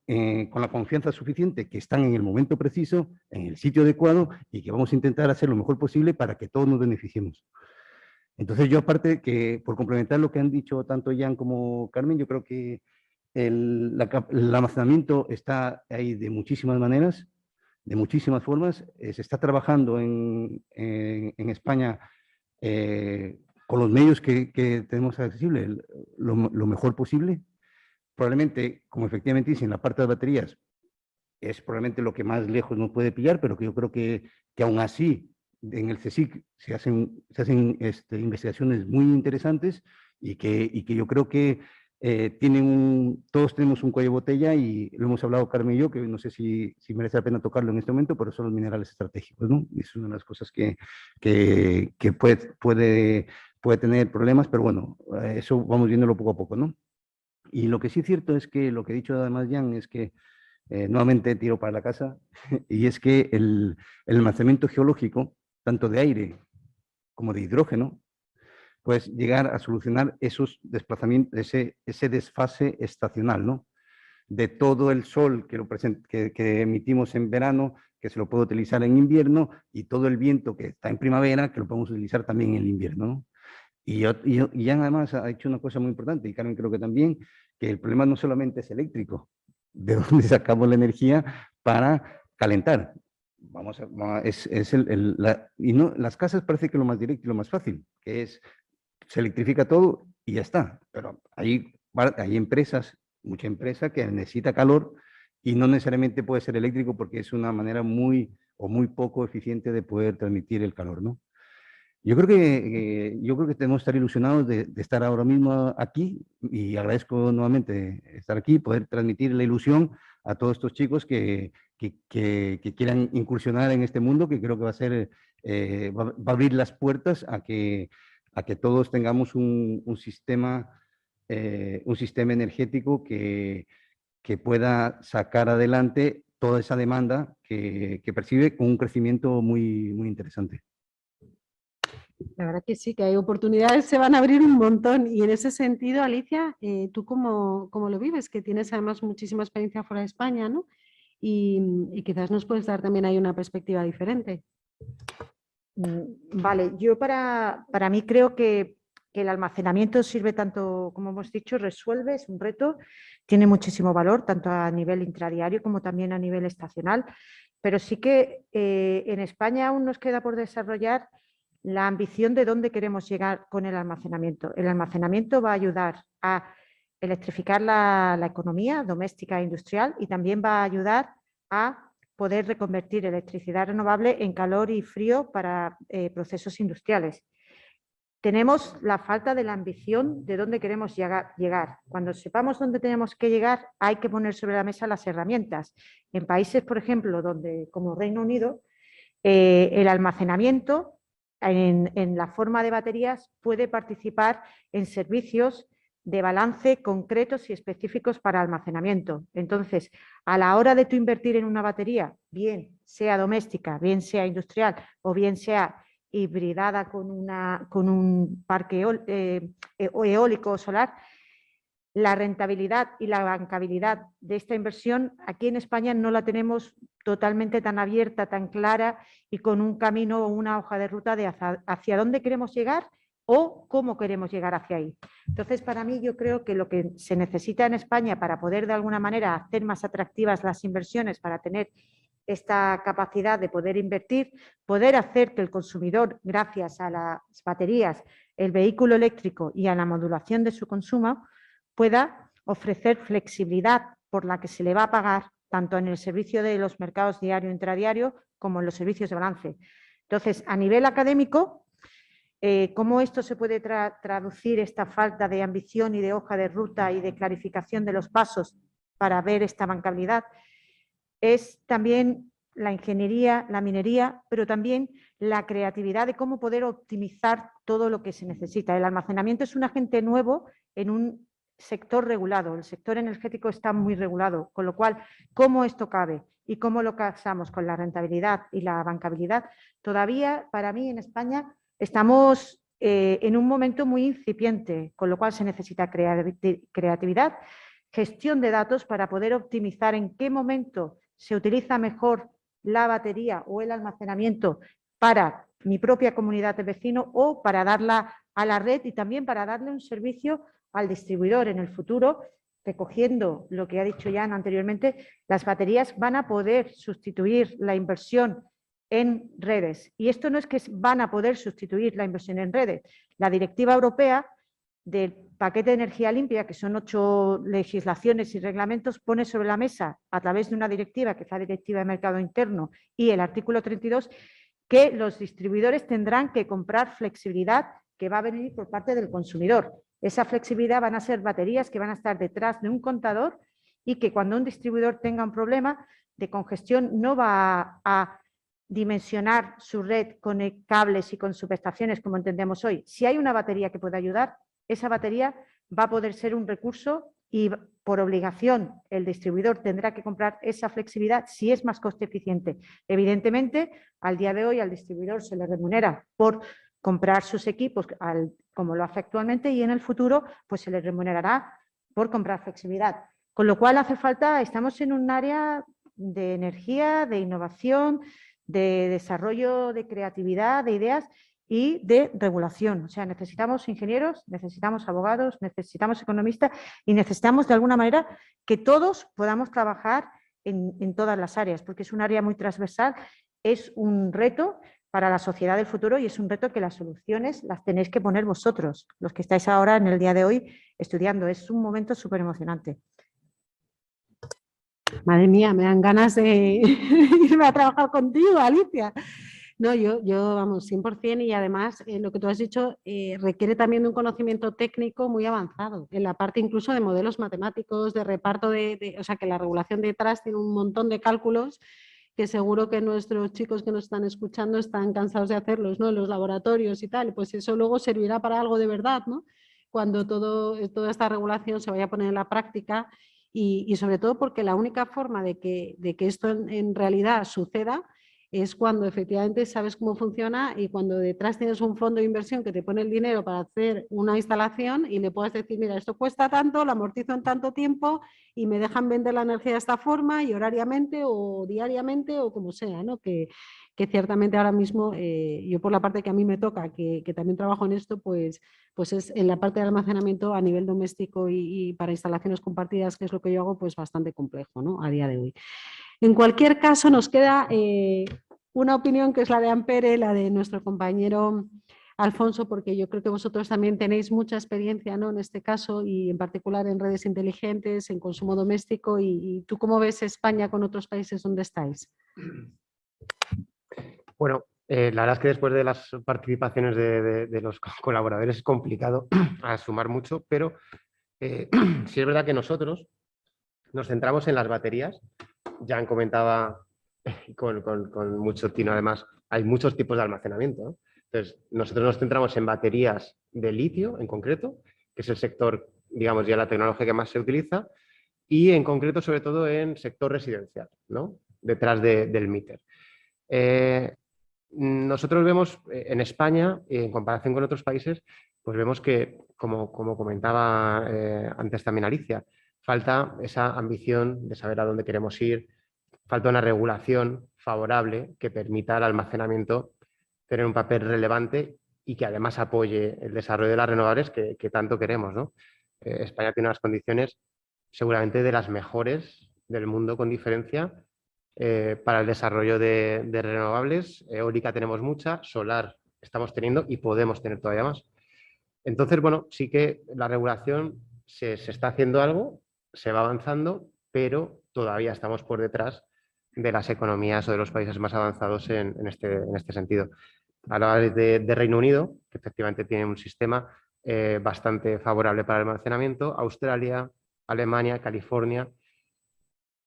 con la confianza suficiente, que están en el momento preciso, en el sitio adecuado y que vamos a intentar hacer lo mejor posible para que todos nos beneficiemos. Entonces yo, aparte que por complementar lo que han dicho tanto Jan como Carmen, yo creo que el almacenamiento está ahí de muchísimas maneras, de muchísimas formas. Se está trabajando en España con los medios que tenemos accesibles lo mejor posible. Probablemente, como efectivamente dicen, la parte de baterías es probablemente lo que más lejos nos puede pillar, pero que yo creo que aún así en el CSIC se hacen investigaciones muy interesantes y que yo creo que todos tenemos un cuello de botella y lo hemos hablado Carmen y yo, que no sé si merece la pena tocarlo en este momento, pero son los minerales estratégicos, ¿no? Y es una de las cosas que puede tener problemas, pero bueno, eso vamos viéndolo poco a poco, ¿no? Y lo que sí es cierto es que lo que he dicho además Jan es que nuevamente tiro para la casa y es que el almacenamiento geológico, tanto de aire como de hidrógeno, pues llegar a solucionar esos desplazamientos, ese desfase estacional, ¿no? De todo el sol que emitimos en verano, que se lo puede utilizar en invierno, y todo el viento que está en primavera, que lo podemos utilizar también en el invierno, ¿no? Y Jan además ha hecho una cosa muy importante, y Carmen creo que también, que el problema no solamente es eléctrico, de dónde sacamos la energía para calentar. y no, las casas parece que lo más directo y lo más fácil, que es, se electrifica todo y ya está, pero hay empresas, mucha empresa que necesita calor y no necesariamente puede ser eléctrico porque es una manera muy poco eficiente de poder transmitir el calor, ¿no? Yo creo que tenemos que estar ilusionados de estar ahora mismo aquí y agradezco nuevamente estar aquí, poder transmitir la ilusión a todos estos chicos que quieran incursionar en este mundo, que creo que va a ser, va a abrir las puertas a que todos tengamos un sistema energético que pueda sacar adelante toda esa demanda que percibe con un crecimiento muy interesante. La verdad que sí, que hay oportunidades, se van a abrir un montón. Y en ese sentido, Alicia, ¿tú cómo lo vives? Que tienes además muchísima experiencia fuera de España, ¿no? Y quizás nos puedes dar también ahí una perspectiva diferente. Vale, yo para mí creo que el almacenamiento sirve tanto, como hemos dicho, resuelve, es un reto, tiene muchísimo valor, tanto a nivel intradiario como también a nivel estacional, pero sí que en España aún nos queda por desarrollar la ambición de dónde queremos llegar con el almacenamiento. El almacenamiento va a ayudar a electrificar la economía doméstica e industrial y también va a ayudar a poder reconvertir electricidad renovable en calor y frío para procesos industriales. Tenemos la falta de la ambición de dónde queremos llegar. Cuando sepamos dónde tenemos que llegar, hay que poner sobre la mesa las herramientas. En países, por ejemplo, como Reino Unido, el almacenamiento en la forma de baterías puede participar en servicios de balance concretos y específicos para almacenamiento. Entonces, a la hora de tú invertir en una batería, bien sea doméstica, bien sea industrial o bien sea hibridada con un parque eólico o solar, la rentabilidad y la bancabilidad de esta inversión aquí en España no la tenemos totalmente tan abierta, tan clara y con un camino o una hoja de ruta de hacia dónde queremos llegar o cómo queremos llegar hacia ahí. Entonces, para mí, yo creo que lo que se necesita en España para poder de alguna manera hacer más atractivas las inversiones, para tener esta capacidad de poder invertir, poder hacer que el consumidor, gracias a las baterías, el vehículo eléctrico y a la modulación de su consumo, pueda ofrecer flexibilidad por la que se le va a pagar tanto en el servicio de los mercados diario e intradiario como en los servicios de balance. Entonces, a nivel académico, ¿cómo esto se puede traducir, esta falta de ambición y de hoja de ruta y de clarificación de los pasos para ver esta bancabilidad? Es también la ingeniería, la minería, pero también la creatividad de cómo poder optimizar todo lo que se necesita. El almacenamiento es un agente nuevo en un sector regulado. El sector energético está muy regulado, con lo cual, cómo esto cabe y cómo lo casamos con la rentabilidad y la bancabilidad, todavía para mí en España estamos en un momento muy incipiente, con lo cual se necesita creatividad, gestión de datos para poder optimizar en qué momento se utiliza mejor la batería o el almacenamiento para mi propia comunidad de vecinos o para darla a la red y también para darle un servicio al distribuidor en el futuro. Recogiendo lo que ha dicho Jan anteriormente, las baterías van a poder sustituir la inversión en redes. Y esto no es que van a poder sustituir la inversión en redes. La directiva europea del paquete de energía limpia, que son 8 legislaciones y reglamentos, pone sobre la mesa, a través de una directiva, que es la Directiva de Mercado Interno, y el artículo 32, que los distribuidores tendrán que comprar flexibilidad que va a venir por parte del consumidor. Esa flexibilidad van a ser baterías que van a estar detrás de un contador y que cuando un distribuidor tenga un problema de congestión no va a dimensionar su red con cables y con subestaciones como entendemos hoy. Si hay una batería que pueda ayudar, esa batería va a poder ser un recurso y por obligación el distribuidor tendrá que comprar esa flexibilidad si es más coste eficiente. Evidentemente, al día de hoy al distribuidor se le remunera por comprar sus equipos como lo hace actualmente y en el futuro pues se le remunerará por comprar flexibilidad. Con lo cual hace falta, estamos en un área de energía, de innovación, de desarrollo, de creatividad, de ideas y de regulación. O sea, necesitamos ingenieros, necesitamos abogados, necesitamos economistas y necesitamos de alguna manera que todos podamos trabajar en todas las áreas, porque es un área muy transversal es un reto para la sociedad del futuro y es un reto que las soluciones las tenéis que poner vosotros, los que estáis ahora en el día de hoy estudiando. Es un momento súper emocionante. Madre mía, me dan ganas de irme a trabajar contigo, Alicia. No, yo vamos, 100%, y además lo que tú has dicho requiere también de un conocimiento técnico muy avanzado, en la parte incluso de modelos matemáticos, de reparto o sea, que la regulación detrás tiene un montón de cálculos que seguro que nuestros chicos que nos están escuchando están cansados de hacerlos, ¿no? En los laboratorios y tal, pues eso luego servirá para algo de verdad, ¿no? Cuando toda esta regulación se vaya a poner en la práctica y sobre todo porque la única forma de que esto en realidad suceda es cuando efectivamente sabes cómo funciona y cuando detrás tienes un fondo de inversión que te pone el dinero para hacer una instalación y le puedes decir, mira, esto cuesta tanto, lo amortizo en tanto tiempo y me dejan vender la energía de esta forma y horariamente o diariamente o como sea, ¿no? Que ciertamente ahora mismo, yo por la parte que a mí me toca, que también trabajo en esto, pues es en la parte de almacenamiento a nivel doméstico y para instalaciones compartidas, que es lo que yo hago, pues bastante complejo, ¿no? A día de hoy. En cualquier caso, nos queda una opinión que es la de Ampere, la de nuestro compañero Alfonso, porque yo creo que vosotros también tenéis mucha experiencia, ¿no? En este caso y en particular en redes inteligentes, en consumo doméstico. ¿Y tú cómo ves España con otros países donde estáis? Bueno, la verdad es que después de las participaciones de los colaboradores es complicado a sumar mucho, pero sí es verdad que nosotros nos centramos en las baterías. Jan comentaba con mucho tino, además, hay muchos tipos de almacenamiento, ¿no? Entonces, nosotros nos centramos en baterías de litio en concreto, que es el sector, digamos, ya la tecnología que más se utiliza, y en concreto, sobre todo, en sector residencial, ¿no? Detrás del meter. Nosotros vemos en España, en comparación con otros países, pues vemos que, como comentaba antes también Alicia, falta esa ambición de saber a dónde queremos ir, falta una regulación favorable que permita al almacenamiento tener un papel relevante y que además apoye el desarrollo de las renovables que tanto queremos, ¿no? España tiene unas condiciones seguramente de las mejores del mundo con diferencia para el desarrollo de renovables. Eólica tenemos mucha, solar estamos teniendo y podemos tener todavía más. Entonces, bueno, sí que la regulación se está haciendo algo, se va avanzando, pero todavía estamos por detrás de las economías o de los países más avanzados en este sentido. Hablaba de Reino Unido, que efectivamente tiene un sistema bastante favorable para el almacenamiento, Australia, Alemania, California.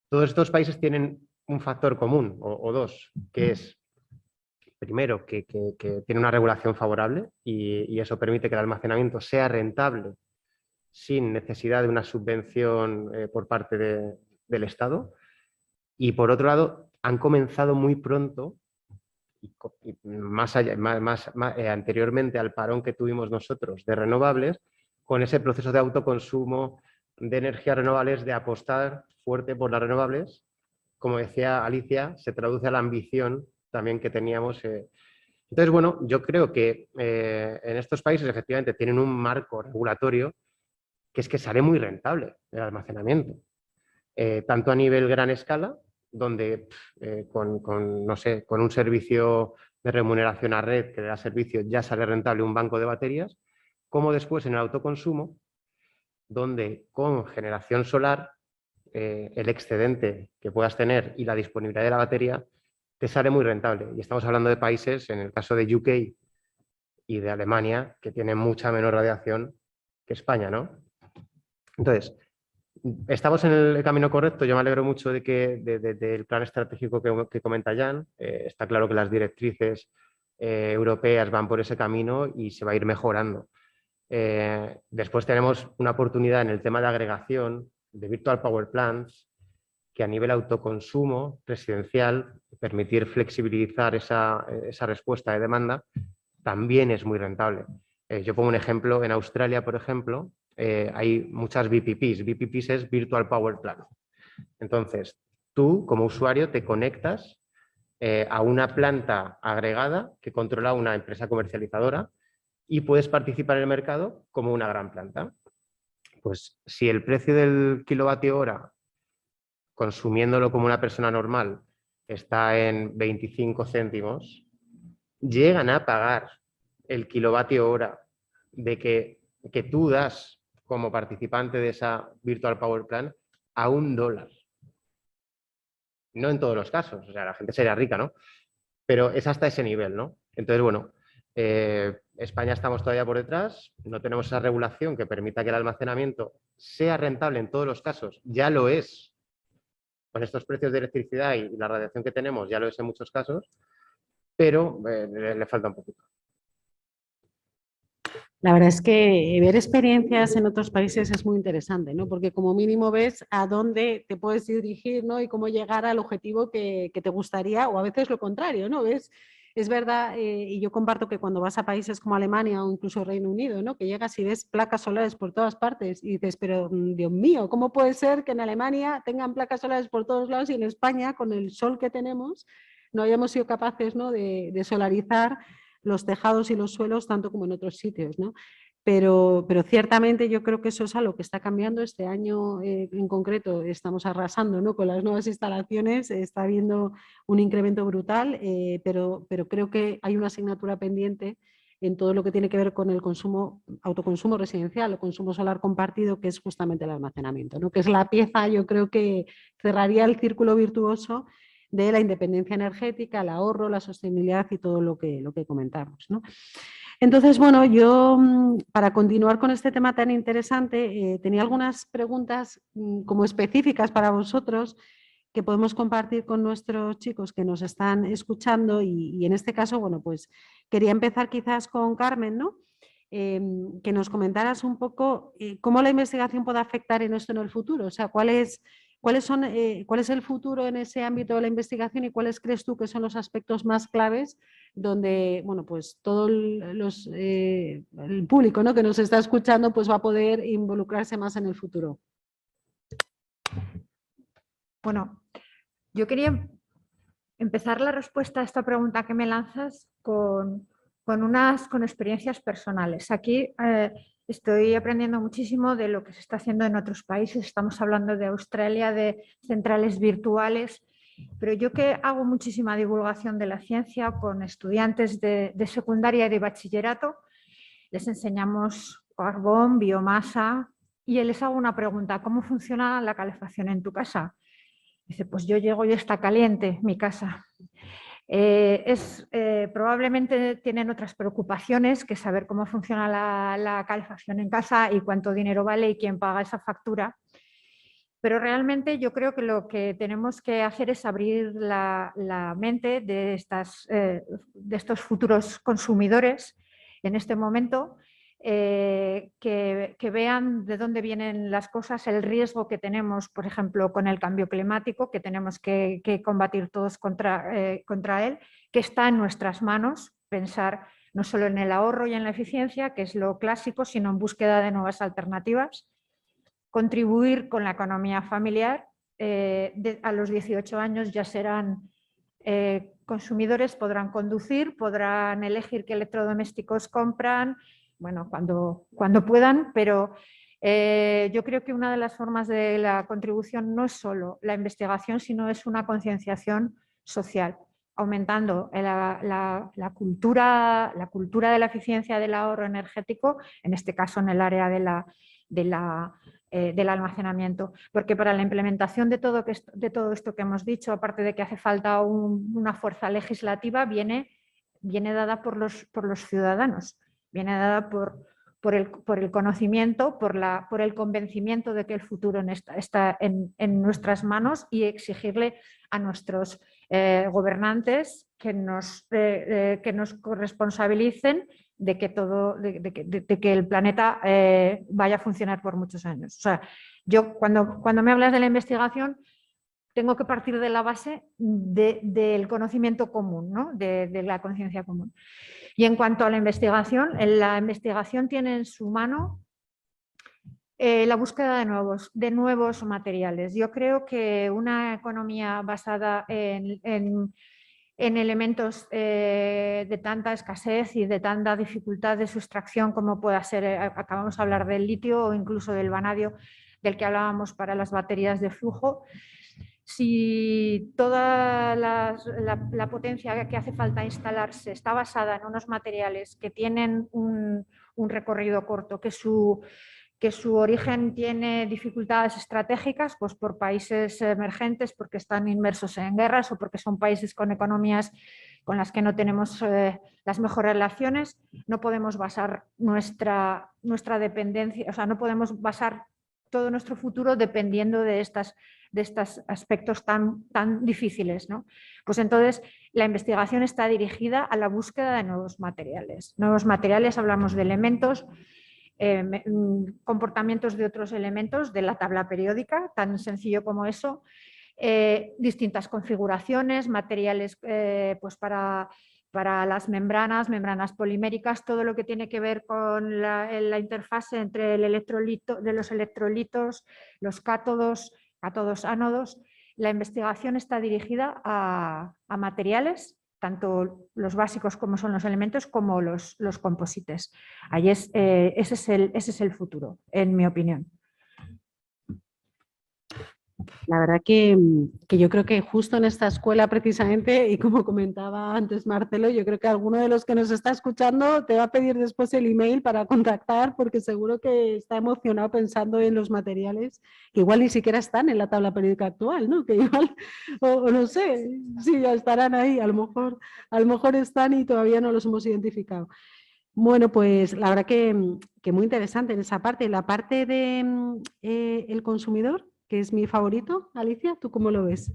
Todos estos países tienen un factor común, o dos, que es, primero, que tiene una regulación favorable y eso permite que el almacenamiento sea rentable sin necesidad de una subvención por parte del Estado. Y por otro lado, han comenzado muy pronto, y más allá, anteriormente al parón que tuvimos nosotros de renovables, con ese proceso de autoconsumo de energías renovables, de apostar fuerte por las renovables. Como decía Alicia, se traduce a la ambición también que teníamos. Entonces, bueno, yo creo que en estos países efectivamente tienen un marco regulatorio que es que sale muy rentable el almacenamiento, tanto a nivel gran escala, donde no sé, con un servicio de remuneración a red que le da servicio ya sale rentable un banco de baterías, como después en el autoconsumo, donde con generación solar el excedente que puedas tener y la disponibilidad de la batería te sale muy rentable. Y estamos hablando de países, en el caso de UK y de Alemania, que tienen mucha menor radiación que España, ¿no? Entonces, estamos en el camino correcto. Yo me alegro mucho de que del plan estratégico que comenta Jan. Está claro que las directrices europeas van por ese camino y se va a ir mejorando. Después tenemos una oportunidad en el tema de agregación de Virtual Power Plants, que a nivel autoconsumo residencial, permitir flexibilizar esa respuesta de demanda, también es muy rentable. Yo pongo un ejemplo, en Australia, por ejemplo, hay muchas VPPs. VPPs es Virtual Power Plant. Entonces, tú como usuario te conectas a una planta agregada que controla una empresa comercializadora y puedes participar en el mercado como una gran planta. Pues si el precio del kilovatio hora, consumiéndolo como una persona normal, está en 25 céntimos, llegan a pagar el kilovatio hora de que tú das como participante de esa Virtual Power Plant a $1. No en todos los casos, o sea, la gente sería rica, ¿no? Pero es hasta ese nivel, ¿no? Entonces, bueno, España estamos todavía por detrás, no tenemos esa regulación que permita que el almacenamiento sea rentable en todos los casos, ya lo es, con estos precios de electricidad y la radiación que tenemos, ya lo es en muchos casos, pero le falta un poquito. La verdad es que ver experiencias en otros países es muy interesante, ¿no? Porque como mínimo ves a dónde te puedes dirigir, ¿no? Y cómo llegar al objetivo que te gustaría, o a veces lo contrario, ¿no? ¿Ves? Es verdad, y yo comparto que cuando vas a países como Alemania o incluso Reino Unido, ¿no? Que llegas y ves placas solares por todas partes y dices, pero Dios mío, ¿cómo puede ser que en Alemania tengan placas solares por todos lados y en España, con el sol que tenemos, no hayamos sido capaces, ¿no? de solarizar los tejados y los suelos tanto como en otros sitios, ¿no? Pero ciertamente yo creo que eso es algo que está cambiando. Este año en concreto estamos arrasando, ¿no? Con las nuevas instalaciones, está habiendo un incremento brutal, pero creo que hay una asignatura pendiente en todo lo que tiene que ver con el consumo, autoconsumo residencial o consumo solar compartido, que es justamente el almacenamiento, ¿no? Que es la pieza, yo creo que cerraría el círculo virtuoso de la independencia energética, el ahorro, la sostenibilidad y todo lo que comentamos, ¿no? Entonces, bueno, yo para continuar con este tema tan interesante, tenía algunas preguntas como específicas para vosotros que podemos compartir con nuestros chicos que nos están escuchando y en este caso, bueno, pues quería empezar quizás con Carmen, ¿no? Que nos comentaras un poco cómo la investigación puede afectar en esto en el futuro, o sea, cuál es el futuro en ese ámbito de la investigación y cuáles crees tú que son los aspectos más claves donde, bueno, pues todo el público, ¿no? que nos está escuchando pues va a poder involucrarse más en el futuro. Bueno, yo quería empezar la respuesta a esta pregunta que me lanzas con experiencias personales. Aquí estoy aprendiendo muchísimo de lo que se está haciendo en otros países. Estamos hablando de Australia, de centrales virtuales, pero yo que hago muchísima divulgación de la ciencia con estudiantes de secundaria y de bachillerato, les enseñamos carbón, biomasa y les hago una pregunta: ¿cómo funciona la calefacción en tu casa? Dice, pues yo llego y está caliente mi casa. Probablemente tienen otras preocupaciones que saber cómo funciona la calefacción en casa y cuánto dinero vale y quién paga esa factura. Pero realmente yo creo que lo que tenemos que hacer es abrir la mente de estos futuros consumidores en este momento, que vean de dónde vienen las cosas, el riesgo que tenemos, por ejemplo, con el cambio climático, que tenemos que combatir todos contra él, que está en nuestras manos pensar no solo en el ahorro y en la eficiencia, que es lo clásico, sino en búsqueda de nuevas alternativas, contribuir con la economía familiar. A los 18 años ya serán consumidores, podrán conducir, podrán elegir qué electrodomésticos compran, bueno, cuando puedan, pero yo creo que una de las formas de la contribución no es solo la investigación, sino es una concienciación social, aumentando la cultura de la eficiencia del ahorro energético, en este caso en el área del almacenamiento, porque para la implementación de todo esto que hemos dicho, aparte de que hace falta una fuerza legislativa, viene dada por los ciudadanos, viene dada por el conocimiento, por el convencimiento de que el futuro está en nuestras manos, y exigirle a nuestros gobernantes que nos corresponsabilicen de que el planeta vaya a funcionar por muchos años. O sea, yo cuando me hablas de la investigación tengo que partir de la base del conocimiento común, ¿no? de la conciencia común. Y en cuanto a la investigación tiene en su mano la búsqueda de nuevos materiales. Yo creo que una economía basada en elementos de tanta escasez y de tanta dificultad de su extracción como pueda ser, acabamos de hablar del litio o incluso del vanadio del que hablábamos para las baterías de flujo, si toda la potencia que hace falta instalarse está basada en unos materiales que tienen un recorrido corto, que su origen tiene dificultades estratégicas, pues por países emergentes, porque están inmersos en guerras o porque son países con economías con las que no tenemos las mejores relaciones, no podemos basar nuestra dependencia, o sea, no podemos basar todo nuestro futuro dependiendo de estos aspectos tan difíciles, ¿no? Pues entonces la investigación está dirigida a la búsqueda de nuevos materiales. Nuevos materiales, hablamos de elementos, comportamientos de otros elementos de la tabla periódica, tan sencillo como eso, distintas configuraciones, materiales pues para las membranas poliméricas, todo lo que tiene que ver con la interfase entre el electrolito, de los electrolitos, los cátodos, ánodos. La investigación está dirigida a materiales, tanto los básicos como son los elementos, como los composites. Ahí ese es el futuro, en mi opinión. La verdad que yo creo que justo en esta escuela precisamente, y como comentaba antes Marcelo, yo creo que alguno de los que nos está escuchando te va a pedir después el email para contactar, porque seguro que está emocionado pensando en los materiales que igual ni siquiera están en la tabla periódica actual, ¿no? Que igual, o no sé, sí, ya estarán ahí, a lo mejor están y todavía no los hemos identificado. Bueno, pues la verdad que muy interesante en esa parte. La parte de el consumidor, que es mi favorito. Alicia, ¿tú cómo lo ves?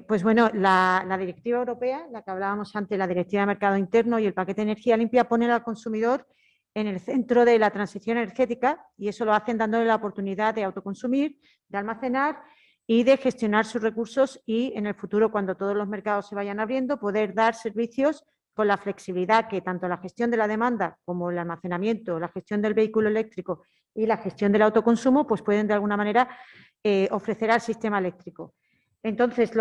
Pues bueno, la directiva europea, la que hablábamos antes, la directiva de mercado interno y el paquete de energía limpia, ponen al consumidor en el centro de la transición energética, y eso lo hacen dándole la oportunidad de autoconsumir, de almacenar y de gestionar sus recursos, y en el futuro, cuando todos los mercados se vayan abriendo, poder dar servicios con la flexibilidad que tanto la gestión de la demanda como el almacenamiento, la gestión del vehículo eléctrico y la gestión del autoconsumo, pues pueden de alguna manera ofrecer al sistema eléctrico. Entonces,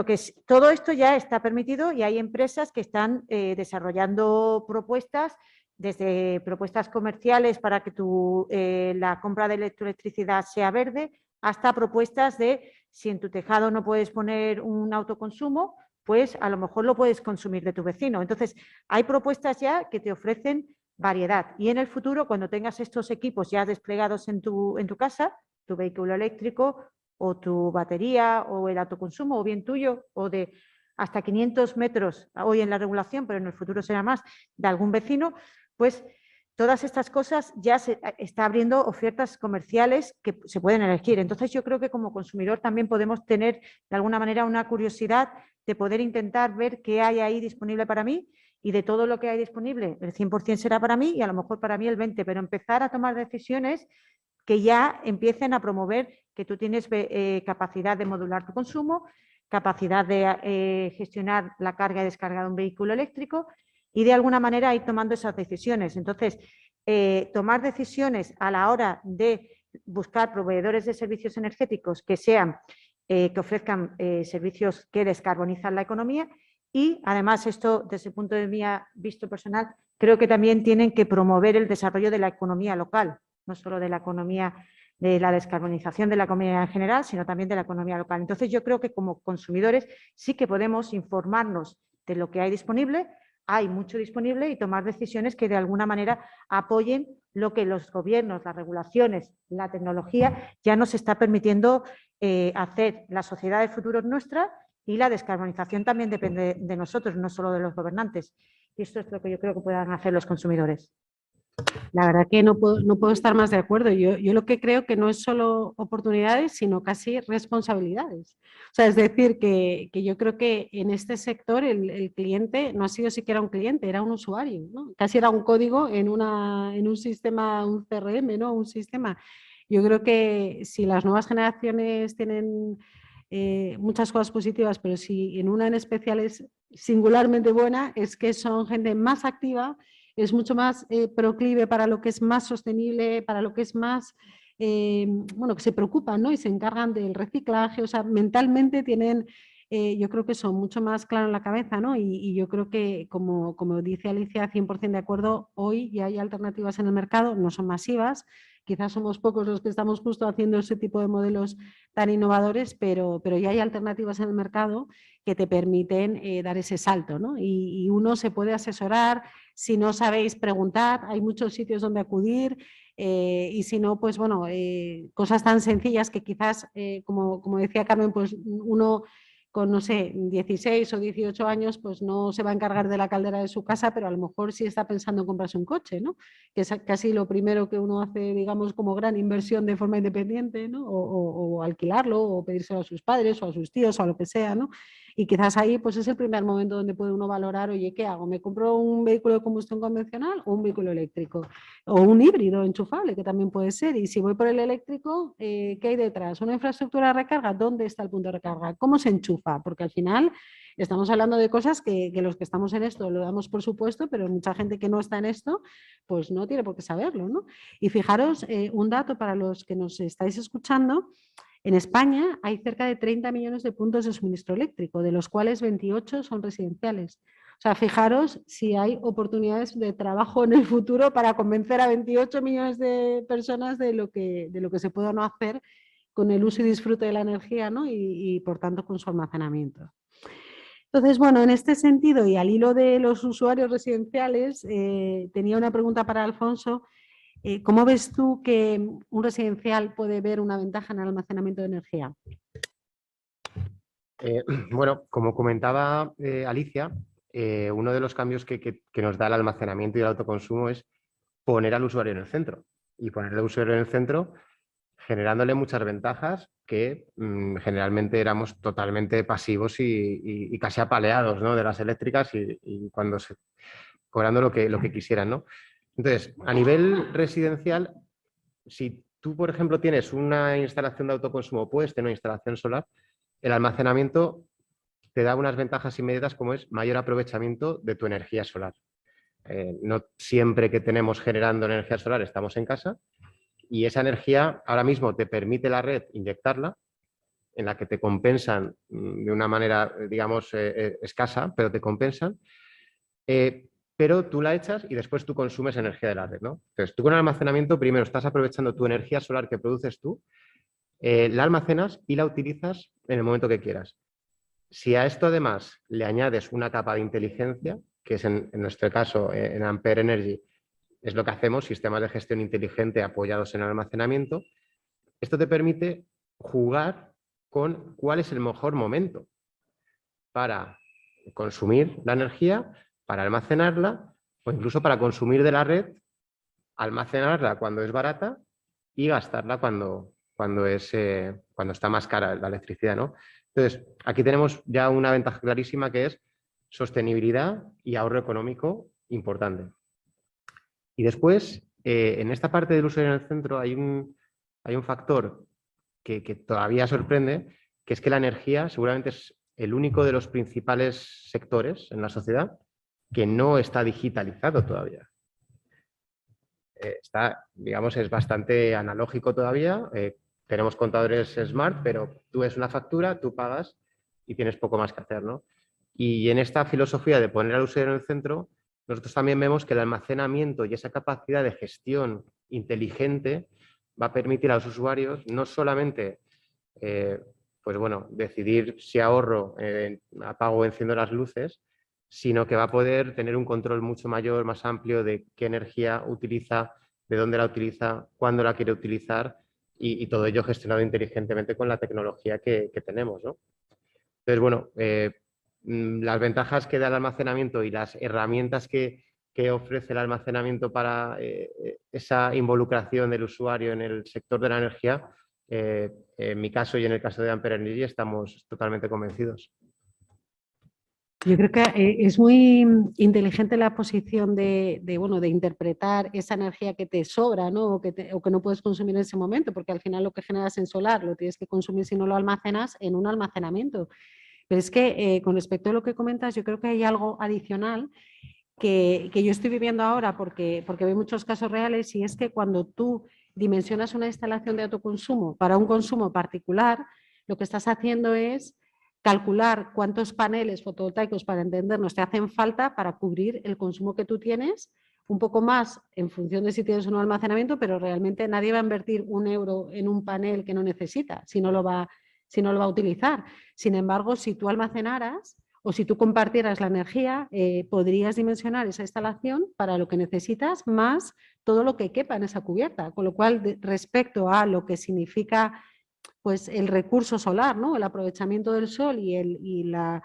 todo esto ya está permitido, y hay empresas que están desarrollando propuestas, desde propuestas comerciales para que la compra de electricidad sea verde, hasta propuestas de si en tu tejado no puedes poner un autoconsumo, pues a lo mejor lo puedes consumir de tu vecino. Entonces, hay propuestas ya que te ofrecen variedad, y en el futuro, cuando tengas estos equipos ya desplegados en tu casa, tu vehículo eléctrico o tu batería o el autoconsumo, o bien tuyo o de hasta 500 metros hoy en la regulación, pero en el futuro será más, de algún vecino, pues todas estas cosas ya se está abriendo ofertas comerciales que se pueden elegir. Entonces yo creo que como consumidor también podemos tener de alguna manera una curiosidad de poder intentar ver qué hay ahí disponible para mí, y de todo lo que hay disponible el 100% será para mí y a lo mejor para mí el 20%, pero empezar a tomar decisiones que ya empiecen a promover que tú tienes capacidad de modular tu consumo, capacidad de gestionar la carga y descarga de un vehículo eléctrico, y de alguna manera ir tomando esas decisiones. Entonces, tomar decisiones a la hora de buscar proveedores de servicios energéticos que ofrezcan servicios que descarbonizan la economía, y además esto, desde el punto de vista personal, creo que también tienen que promover el desarrollo de la economía local, no solo de la economía de la descarbonización de la economía en general, sino también de la economía local. Entonces yo creo que como consumidores sí que podemos informarnos de lo que hay disponible, hay mucho disponible, y tomar decisiones que de alguna manera apoyen lo que los gobiernos, las regulaciones, la tecnología ya nos está permitiendo hacer. La sociedad del futuro es nuestra, y la descarbonización también depende de nosotros, no solo de los gobernantes. Y esto es lo que yo creo que puedan hacer los consumidores. La verdad que no puedo estar más de acuerdo. Yo lo que creo que no es solo oportunidades, sino casi responsabilidades. O sea, es decir, que yo creo que en este sector el cliente no ha sido siquiera un cliente, era un usuario, ¿no? Casi era un código en un sistema, un CRM, ¿no? Un sistema. Yo creo que si las nuevas generaciones tienen muchas cosas positivas, pero si en una en especial es singularmente buena, es que son gente más activa, es mucho más proclive para lo que es más sostenible, para lo que es más, bueno, que se preocupan, ¿no? Y se encargan del reciclaje, o sea, mentalmente tienen yo creo que son mucho más claro en la cabeza, ¿no? Y yo creo que, como dice Alicia, 100% de acuerdo, hoy ya hay alternativas en el mercado, no son masivas, quizás somos pocos los que estamos justo haciendo ese tipo de modelos tan innovadores, pero ya hay alternativas en el mercado que te permiten dar ese salto, ¿no? Y uno se puede asesorar, si no sabéis preguntar, hay muchos sitios donde acudir, y si no, pues bueno, cosas tan sencillas que quizás, como decía Carmen, pues uno con, no sé, 16 o 18 años, pues no se va a encargar de la caldera de su casa, pero a lo mejor sí está pensando en comprarse un coche, ¿no? Que es casi lo primero que uno hace, digamos, como gran inversión de forma independiente, ¿no? O alquilarlo, o pedírselo a sus padres, o a sus tíos, o a lo que sea, ¿no? Y quizás ahí pues es el primer momento donde puede uno valorar, oye, ¿qué hago? ¿Me compro un vehículo de combustión convencional o un vehículo eléctrico? O un híbrido enchufable, que también puede ser. Y si voy por el eléctrico, ¿qué hay detrás? ¿Una infraestructura de recarga? ¿Dónde está el punto de recarga? ¿Cómo se enchufa? Porque al final estamos hablando de cosas que los que estamos en esto lo damos por supuesto, pero mucha gente que no está en esto, pues no tiene por qué saberlo, ¿no? Y fijaros, un dato para los que nos estáis escuchando. En España hay cerca de 30 millones de puntos de suministro eléctrico, de los cuales 28 son residenciales. O sea, fijaros si hay oportunidades de trabajo en el futuro para convencer a 28 millones de personas de lo que se puede o no hacer con el uso y disfrute de la energía, ¿no? Y por tanto con su almacenamiento. Entonces, bueno, en este sentido y al hilo de los usuarios residenciales, tenía una pregunta para Alfonso. ¿Cómo ves tú que un residencial puede ver una ventaja en el almacenamiento de energía? Bueno, como comentaba Alicia, uno de los cambios que nos da el almacenamiento y el autoconsumo es poner al usuario en el centro. Y poner al usuario en el centro generándole muchas ventajas que generalmente éramos totalmente pasivos y casi apaleados, ¿no? De las eléctricas y cuando cobrando lo que quisieran, ¿no? Entonces, a nivel residencial, si tú, por ejemplo, tienes una instalación de autoconsumo, puedes tener una instalación solar, el almacenamiento te da unas ventajas inmediatas como es mayor aprovechamiento de tu energía solar. No siempre que tenemos generando energía solar estamos en casa y esa energía ahora mismo te permite la red inyectarla, en la que te compensan de una manera, digamos, escasa, pero te compensan. Pero tú la echas y después tú consumes energía de la red, ¿no? Entonces, tú con el almacenamiento primero estás aprovechando tu energía solar que produces tú, la almacenas y la utilizas en el momento que quieras. Si a esto además le añades una capa de inteligencia, que es en nuestro caso en Ampere Energy, es lo que hacemos, sistemas de gestión inteligente apoyados en el almacenamiento, esto te permite jugar con cuál es el mejor momento para consumir la energía, para almacenarla o incluso para consumir de la red, almacenarla cuando es barata y gastarla cuando está más cara la electricidad, ¿no? Entonces, aquí tenemos ya una ventaja clarísima que es sostenibilidad y ahorro económico importante. Y después, en esta parte del uso en el centro hay un factor que todavía sorprende, que es que la energía seguramente es el único de los principales sectores en la sociedad que no está digitalizado todavía. Digamos, es bastante analógico todavía. Tenemos contadores smart, pero tú ves una factura, tú pagas y tienes poco más que hacer, ¿no? Y en esta filosofía de poner al usuario en el centro, nosotros también vemos que el almacenamiento y esa capacidad de gestión inteligente va a permitir a los usuarios no solamente pues bueno, decidir si ahorro, apago o enciendo las luces, sino que va a poder tener un control mucho mayor, más amplio de qué energía utiliza, de dónde la utiliza, cuándo la quiere utilizar y todo ello gestionado inteligentemente con la tecnología que tenemos, ¿no? Entonces, bueno, las ventajas que da el almacenamiento y las herramientas que ofrece el almacenamiento para esa involucración del usuario en el sector de la energía, en mi caso y en el caso de Ampere Energy estamos totalmente convencidos. Yo creo que es muy inteligente la posición de interpretar esa energía que te sobra, ¿no? o que no puedes consumir en ese momento, porque al final lo que generas en solar lo tienes que consumir si no lo almacenas en un almacenamiento. Pero es que con respecto a lo que comentas, yo creo que hay algo adicional que yo estoy viviendo ahora porque veo muchos casos reales, y es que cuando tú dimensionas una instalación de autoconsumo para un consumo particular, lo que estás haciendo es calcular cuántos paneles fotovoltaicos, para entendernos, te hacen falta para cubrir el consumo que tú tienes, un poco más en función de si tienes un almacenamiento, pero realmente nadie va a invertir €1 en un panel que no necesita, si no lo va a utilizar. Sin embargo, si tú almacenaras o si tú compartieras la energía, podrías dimensionar esa instalación para lo que necesitas más todo lo que quepa en esa cubierta. Con lo cual, respecto a lo que significa pues, el recurso solar, ¿no? El aprovechamiento del sol y la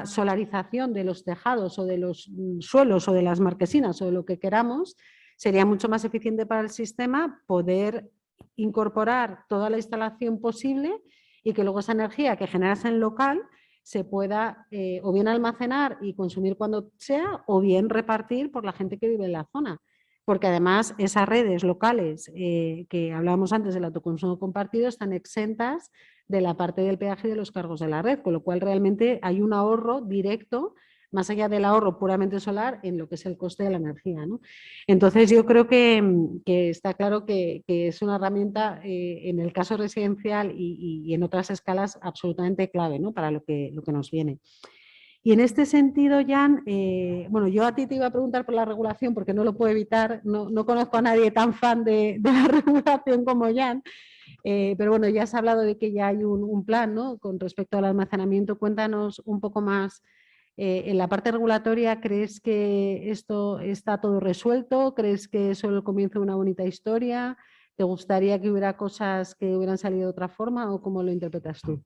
solarización de los tejados o de los suelos o de las marquesinas o de lo que queramos, sería mucho más eficiente para el sistema poder incorporar toda la instalación posible y que luego esa energía que generas en local se pueda o bien almacenar y consumir cuando sea o bien repartir por la gente que vive en la zona. Porque además esas redes locales que hablábamos antes del autoconsumo compartido están exentas de la parte del peaje y de los cargos de la red, con lo cual realmente hay un ahorro directo, más allá del ahorro puramente solar, en lo que es el coste de la energía, ¿no? Entonces yo creo que está claro que es una herramienta en el caso residencial y en otras escalas absolutamente clave, ¿no? Para lo que nos viene. Y en este sentido, Jan, bueno, yo a ti te iba a preguntar por la regulación porque no lo puedo evitar, no conozco a nadie tan fan de la regulación como Jan, pero bueno, ya has hablado de que ya hay un plan, ¿no? Con respecto al almacenamiento. Cuéntanos un poco más. En la parte regulatoria, ¿crees que esto está todo resuelto? ¿Crees que es solo el comienzo de una bonita historia? ¿Te gustaría que hubiera cosas que hubieran salido de otra forma o cómo lo interpretas tú?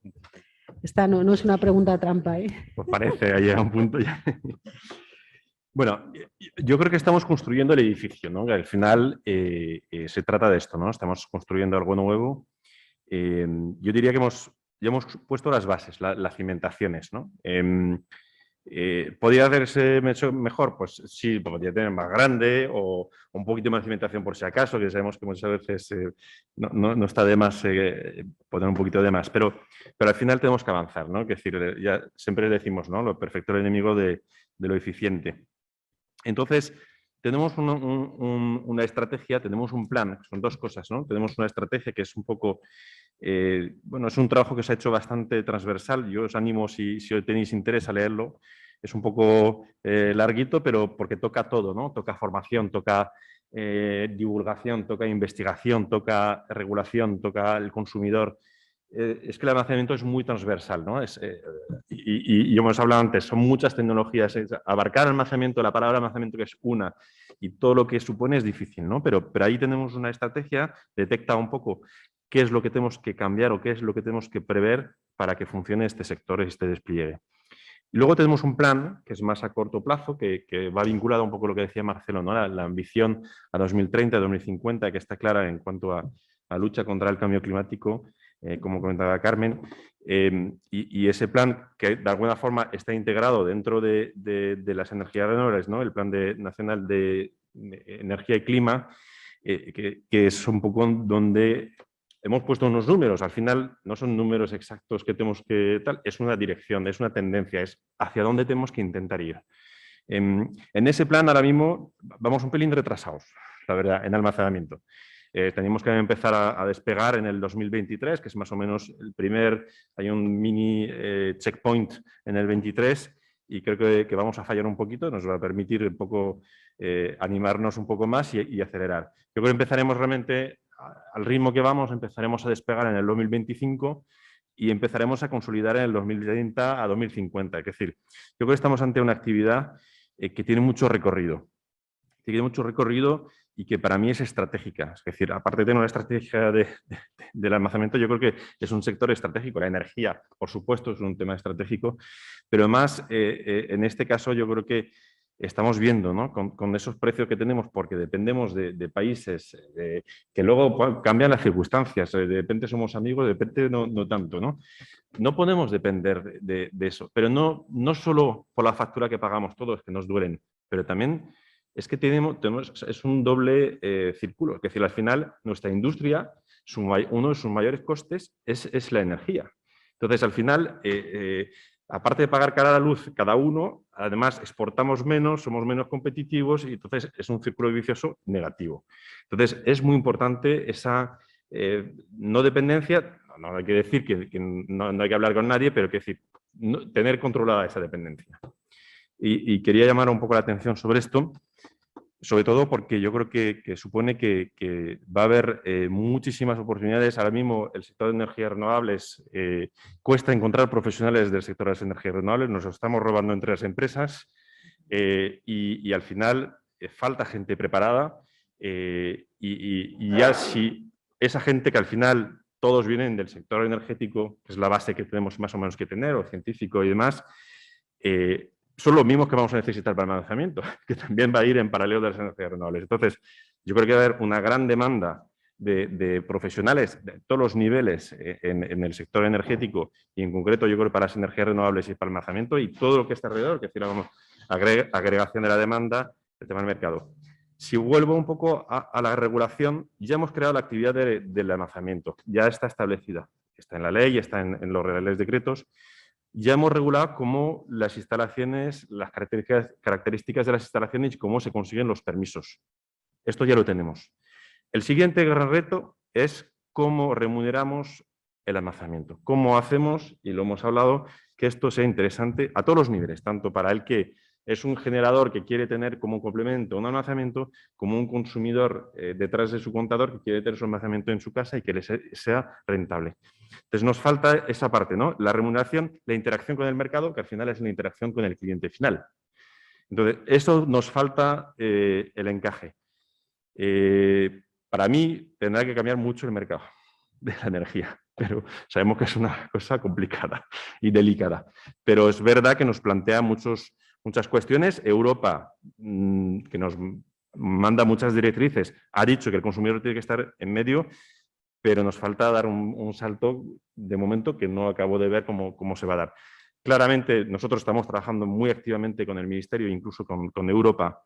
Esta no es una pregunta trampa, ¿eh? Pues parece, ha llegado un punto ya. Bueno, yo creo que estamos construyendo el edificio, ¿no? Que al final se trata de esto, ¿no? Estamos construyendo algo nuevo. Yo diría que ya hemos puesto las bases, las cimentaciones, ¿no? ¿Podría hacerse mejor? Pues sí, podría tener más grande o un poquito más de cimentación por si acaso, que sabemos que muchas veces no está de más poner un poquito de más, pero al final tenemos que avanzar, ¿no? Es decir, ya siempre decimos, ¿no? Lo perfecto es el enemigo de lo eficiente. Entonces, tenemos una estrategia, tenemos un plan, son dos cosas, ¿no? Tenemos una estrategia que es un poco, bueno, es un trabajo que se ha hecho bastante transversal. Yo os animo, si tenéis interés, a leerlo. Es un poco larguito, pero porque toca todo, ¿no? Toca formación, toca divulgación, toca investigación, toca regulación, toca el consumidor. Es que el almacenamiento es muy transversal, ¿no? Y hemos hablado antes, son muchas tecnologías. Abarcar el almacenamiento, la palabra almacenamiento que es una, y todo lo que supone es difícil, ¿no? Pero ahí tenemos una estrategia, detecta un poco qué es lo que tenemos que cambiar o qué es lo que tenemos que prever para que funcione este sector y este despliegue. Y luego tenemos un plan que es más a corto plazo, que va vinculado un poco a lo que decía Marcelo, ¿no? La ambición a 2030, 2050, que está clara en cuanto a lucha contra el cambio climático, como comentaba Carmen, y ese plan que de alguna forma está integrado dentro de las energías renovables, ¿no? El Plan Nacional de Energía y Clima, que es un poco donde hemos puesto unos números. Al final no son números exactos que tenemos que tal, es una dirección, es una tendencia, es hacia dónde tenemos que intentar ir. En ese plan ahora mismo vamos un pelín retrasados, la verdad, en almacenamiento. Tenemos que empezar a despegar en el 2023, que es más o menos hay un mini checkpoint en el 23 y creo que vamos a fallar un poquito, nos va a permitir un poco animarnos un poco más y acelerar. Yo creo que empezaremos realmente, al ritmo que vamos, empezaremos a despegar en el 2025 y empezaremos a consolidar en el 2030 a 2050. Es decir, yo creo que estamos ante una actividad que tiene mucho recorrido. Tiene mucho recorrido y que para mí es estratégica. Es decir, aparte de tener una estrategia del almacenamiento, yo creo que es un sector estratégico. La energía, por supuesto, es un tema estratégico, pero además, en este caso, yo creo que estamos viendo, ¿no? Con esos precios que tenemos, porque dependemos de países que luego cambian las circunstancias. De repente somos amigos, de repente no tanto, ¿no? No podemos depender de eso, pero no solo por la factura que pagamos todos, que nos duelen, pero también es que es un doble círculo. Es decir, al final, nuestra industria, uno de sus mayores costes es la energía. Entonces, al final, aparte de pagar cara a la luz cada uno, además exportamos menos, somos menos competitivos y entonces es un círculo vicioso negativo. Entonces, es muy importante esa no dependencia. no hay que decir que no hay que hablar con nadie, pero que decir, tener controlada esa dependencia. Y quería llamar un poco la atención sobre esto, sobre todo porque yo creo que supone que va a haber muchísimas oportunidades. Ahora mismo el sector de energías renovables cuesta encontrar profesionales del sector de las energías renovables, nos lo estamos robando entre las empresas y al final falta gente preparada y ya si esa gente que al final todos vienen del sector energético, que es la base que tenemos más o menos que tener, o científico y demás, son los mismos que vamos a necesitar para el almacenamiento, que también va a ir en paralelo de las energías renovables. Entonces, yo creo que va a haber una gran demanda de profesionales de todos los niveles en el sector energético y en concreto yo creo para las energías renovables y para el almacenamiento y todo lo que está alrededor, que es decir, agregación de la demanda, el tema del mercado. Si vuelvo un poco a la regulación, ya hemos creado la actividad del almacenamiento, ya está establecida, está en la ley, está en los reales decretos. Ya hemos regulado cómo las instalaciones, las características de las instalaciones y cómo se consiguen los permisos. Esto ya lo tenemos. El siguiente gran reto es cómo remuneramos el almacenamiento. Cómo hacemos, y lo hemos hablado, que esto sea interesante a todos los niveles, tanto para el que es un generador que quiere tener como complemento un almacenamiento, como un consumidor detrás de su contador que quiere tener su almacenamiento en su casa y que le sea rentable. Entonces nos falta esa parte, ¿no? La remuneración, la interacción con el mercado, que al final es la interacción con el cliente final. Entonces, eso nos falta el encaje. Para mí tendrá que cambiar mucho el mercado de la energía, pero sabemos que es una cosa complicada y delicada. Pero es verdad que nos plantea muchas cuestiones. Europa, que nos manda muchas directrices, ha dicho que el consumidor tiene que estar en medio, pero nos falta dar un salto de momento que no acabo de ver cómo se va a dar. Claramente, nosotros estamos trabajando muy activamente con el Ministerio, incluso con Europa,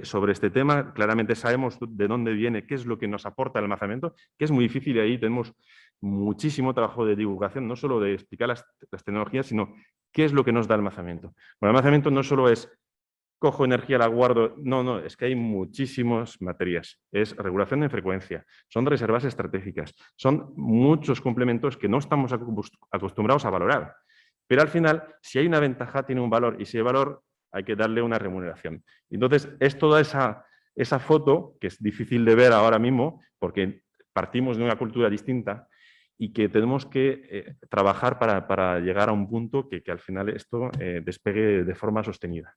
sobre este tema. Claramente sabemos de dónde viene, qué es lo que nos aporta el almacenamiento, que es muy difícil y ahí tenemos muchísimo trabajo de divulgación, no solo de explicar las tecnologías, sino qué es lo que nos da el almacenamiento. Bueno, el almacenamiento no solo es cojo energía, la guardo. No, es que hay muchísimas materias. Es regulación de frecuencia, son reservas estratégicas, son muchos complementos que no estamos acostumbrados a valorar. Pero al final, si hay una ventaja, tiene un valor y si hay valor, hay que darle una remuneración. Entonces, es toda esa foto que es difícil de ver ahora mismo porque partimos de una cultura distinta y que tenemos que trabajar para llegar a un punto que al final esto despegue de forma sostenida.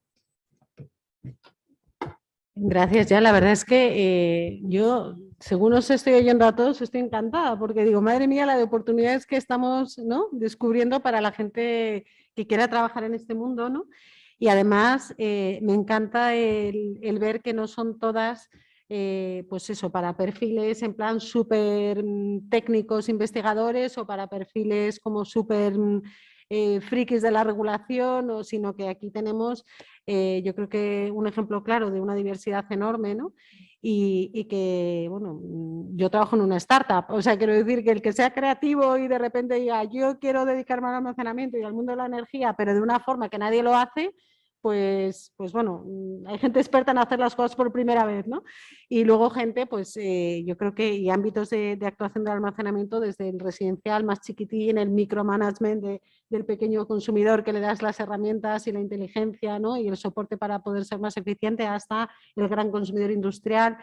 Gracias, ya. La verdad es que yo, según os estoy oyendo a todos, estoy encantada porque digo, madre mía, la de oportunidades que estamos, ¿no?, descubriendo para la gente que quiera trabajar en este mundo, ¿no? Y además me encanta el ver que no son todas, pues eso, para perfiles en plan súper técnicos investigadores o para perfiles como súper frikis de la regulación, sino que aquí tenemos, yo creo que un ejemplo claro de una diversidad enorme, ¿no? Y que, bueno, yo trabajo en una startup, o sea, quiero decir que el que sea creativo y de repente diga, yo quiero dedicarme al almacenamiento y al mundo de la energía, pero de una forma que nadie lo hace, pues bueno, hay gente experta en hacer las cosas por primera vez, ¿no? Y luego gente, pues yo creo que y ámbitos de actuación del almacenamiento desde el residencial más chiquitín, el micromanagement del pequeño consumidor que le das las herramientas y la inteligencia, ¿no?, y el soporte para poder ser más eficiente, hasta el gran consumidor industrial.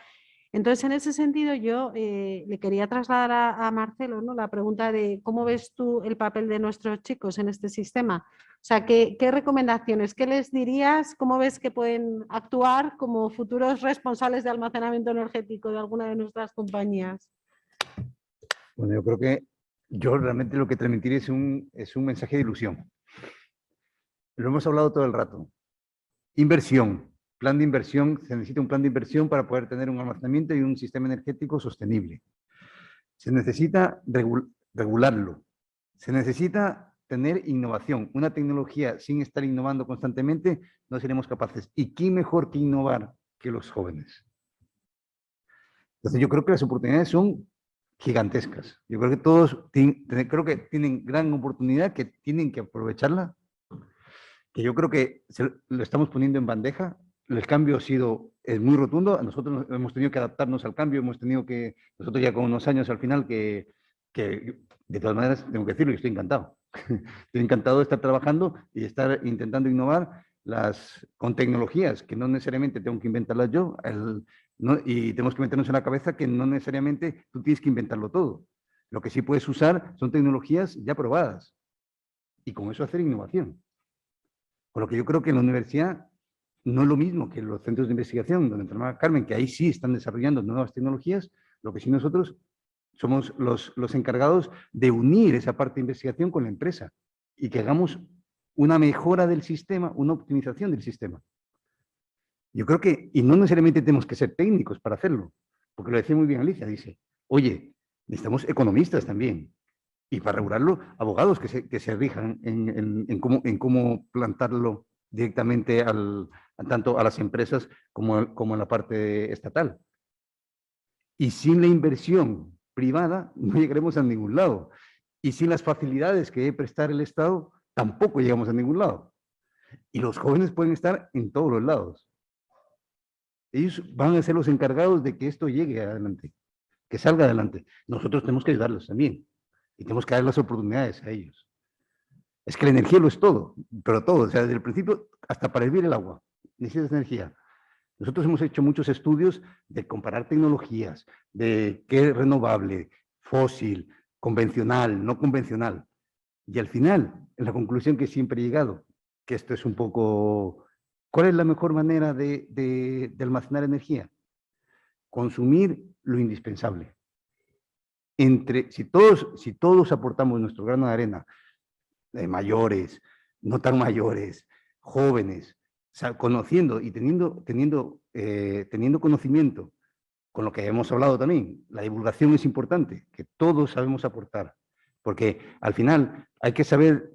Entonces, en ese sentido, yo le quería trasladar a Marcelo, ¿no?, la pregunta de cómo ves tú el papel de nuestros chicos en este sistema. O sea, ¿qué recomendaciones, qué les dirías, cómo ves que pueden actuar como futuros responsables de almacenamiento energético de alguna de nuestras compañías? Bueno, yo creo que yo realmente lo que transmitiré es un mensaje de ilusión. Lo hemos hablado todo el rato. Inversión. Plan de inversión, se necesita un plan de inversión para poder tener un almacenamiento y un sistema energético sostenible. Se necesita regularlo. Se necesita tener innovación. Una tecnología sin estar innovando constantemente no seremos capaces. ¿Y quién mejor que innovar que los jóvenes? Entonces yo creo que las oportunidades son gigantescas. Yo creo que todos creo que tienen gran oportunidad, que tienen que aprovecharla, que yo creo que lo estamos poniendo en bandeja. El cambio es muy rotundo. Nosotros hemos tenido que adaptarnos al cambio, nosotros ya con unos años al final que De todas maneras, tengo que decirlo que estoy encantado. Estoy encantado de estar trabajando y de estar intentando innovar con tecnologías que no necesariamente tengo que inventarlas yo, y tenemos que meternos en la cabeza que no necesariamente tú tienes que inventarlo todo. Lo que sí puedes usar son tecnologías ya probadas y con eso hacer innovación. Por lo que yo creo que en la universidad no es lo mismo que los centros de investigación, donde entraba Carmen, que ahí sí están desarrollando nuevas tecnologías, lo que sí nosotros somos los encargados de unir esa parte de investigación con la empresa y que hagamos una mejora del sistema, una optimización del sistema. Yo creo que, y no necesariamente tenemos que ser técnicos para hacerlo, porque lo decía muy bien Alicia, dice, oye, necesitamos economistas también, y para regularlo, abogados que se rijan en cómo plantarlo directamente tanto a las empresas como a la parte estatal. Y sin la inversión privada no llegaremos a ningún lado. Y sin las facilidades que debe prestar el Estado, tampoco llegamos a ningún lado. Y los jóvenes pueden estar en todos los lados. Ellos van a ser los encargados de que esto llegue adelante, que salga adelante. Nosotros tenemos que ayudarlos también. Y tenemos que dar las oportunidades a ellos. Es que la energía lo es todo, pero todo. O sea, desde el principio hasta para hervir el agua. Necesitas energía. Nosotros hemos hecho muchos estudios de comparar tecnologías, de qué es renovable, fósil, convencional, no convencional. Y al final, en la conclusión que siempre he llegado, que esto es un poco, ¿cuál es la mejor manera de almacenar energía? Consumir lo indispensable. Si todos aportamos nuestro grano de arena, mayores, no tan mayores, jóvenes, conociendo y teniendo conocimiento, con lo que hemos hablado también, la divulgación es importante, que todos sabemos aportar, porque al final hay que saber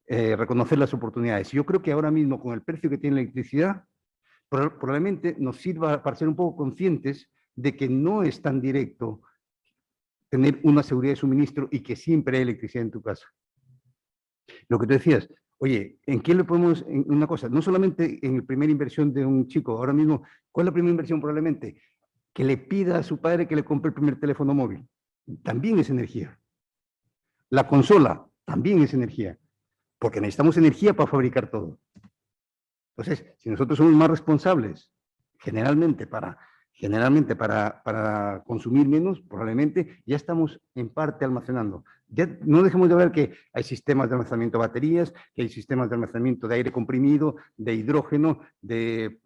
reconocer las oportunidades. Yo creo que ahora mismo, con el precio que tiene la electricidad, probablemente nos sirva para ser un poco conscientes de que no es tan directo tener una seguridad de suministro y que siempre hay electricidad en tu casa. Lo que tú decías, oye, ¿en qué le podemos, en una cosa, no solamente en la primera inversión de un chico, ahora mismo, ¿cuál es la primera inversión probablemente? Que le pida a su padre que le compre el primer teléfono móvil. También es energía. La consola también es energía, porque necesitamos energía para fabricar todo. Entonces, si nosotros somos más responsables, generalmente para consumir menos, probablemente ya estamos en parte almacenando. Ya no dejemos de ver que hay sistemas de almacenamiento de baterías, que hay sistemas de almacenamiento de aire comprimido, de hidrógeno,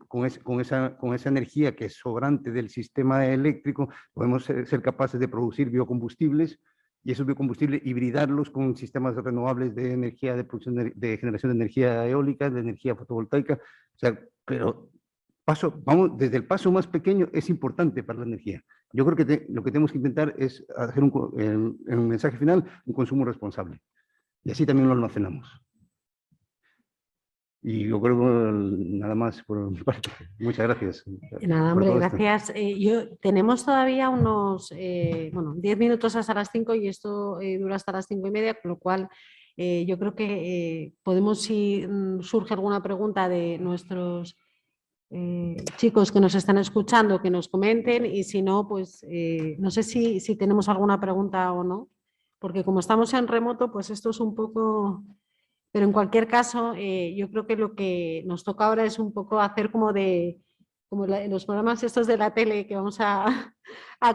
con esa energía que es sobrante del sistema eléctrico, podemos ser capaces de producir biocombustibles y esos biocombustibles hibridarlos con sistemas renovables de energía, de producción de generación de energía eólica, de energía fotovoltaica. O sea, pero vamos, desde el paso más pequeño es importante para la energía. Yo creo que lo que tenemos que intentar es hacer en un mensaje final un consumo responsable. Y así también lo almacenamos. Y yo creo que nada más por mi parte. Muchas gracias. Nada, hombre, gracias. Tenemos todavía unos 10 minutos hasta las 5 y esto dura hasta las 5:30, con lo cual yo creo que podemos, si surge alguna pregunta de nuestros chicos que nos están escuchando, que nos comenten, y si no, pues no sé si tenemos alguna pregunta o no, porque como estamos en remoto, pues esto es un poco... Pero en cualquier caso, yo creo que lo que nos toca ahora es un poco hacer como los programas estos de la tele, que vamos a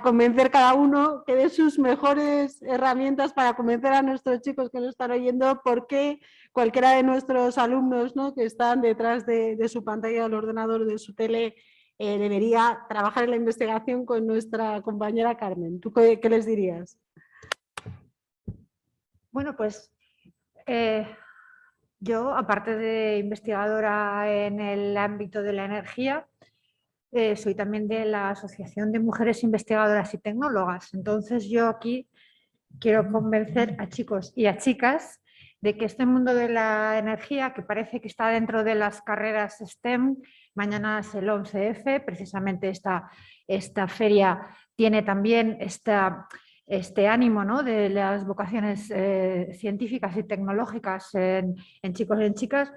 convencer cada uno que dé sus mejores herramientas para convencer a nuestros chicos que nos están oyendo por qué cualquiera de nuestros alumnos, ¿no?, que están detrás de su pantalla del ordenador, de su tele, debería trabajar en la investigación con nuestra compañera Carmen. ¿Tú qué les dirías? Bueno, pues yo, aparte de investigadora en el ámbito de la energía, soy también de la Asociación de Mujeres Investigadoras y Tecnólogas. Entonces yo aquí quiero convencer a chicos y a chicas de que este mundo de la energía, que parece que está dentro de las carreras STEM, mañana es el 11F, precisamente esta feria tiene también este ánimo, ¿no?, de las vocaciones científicas y tecnológicas en chicos y en chicas.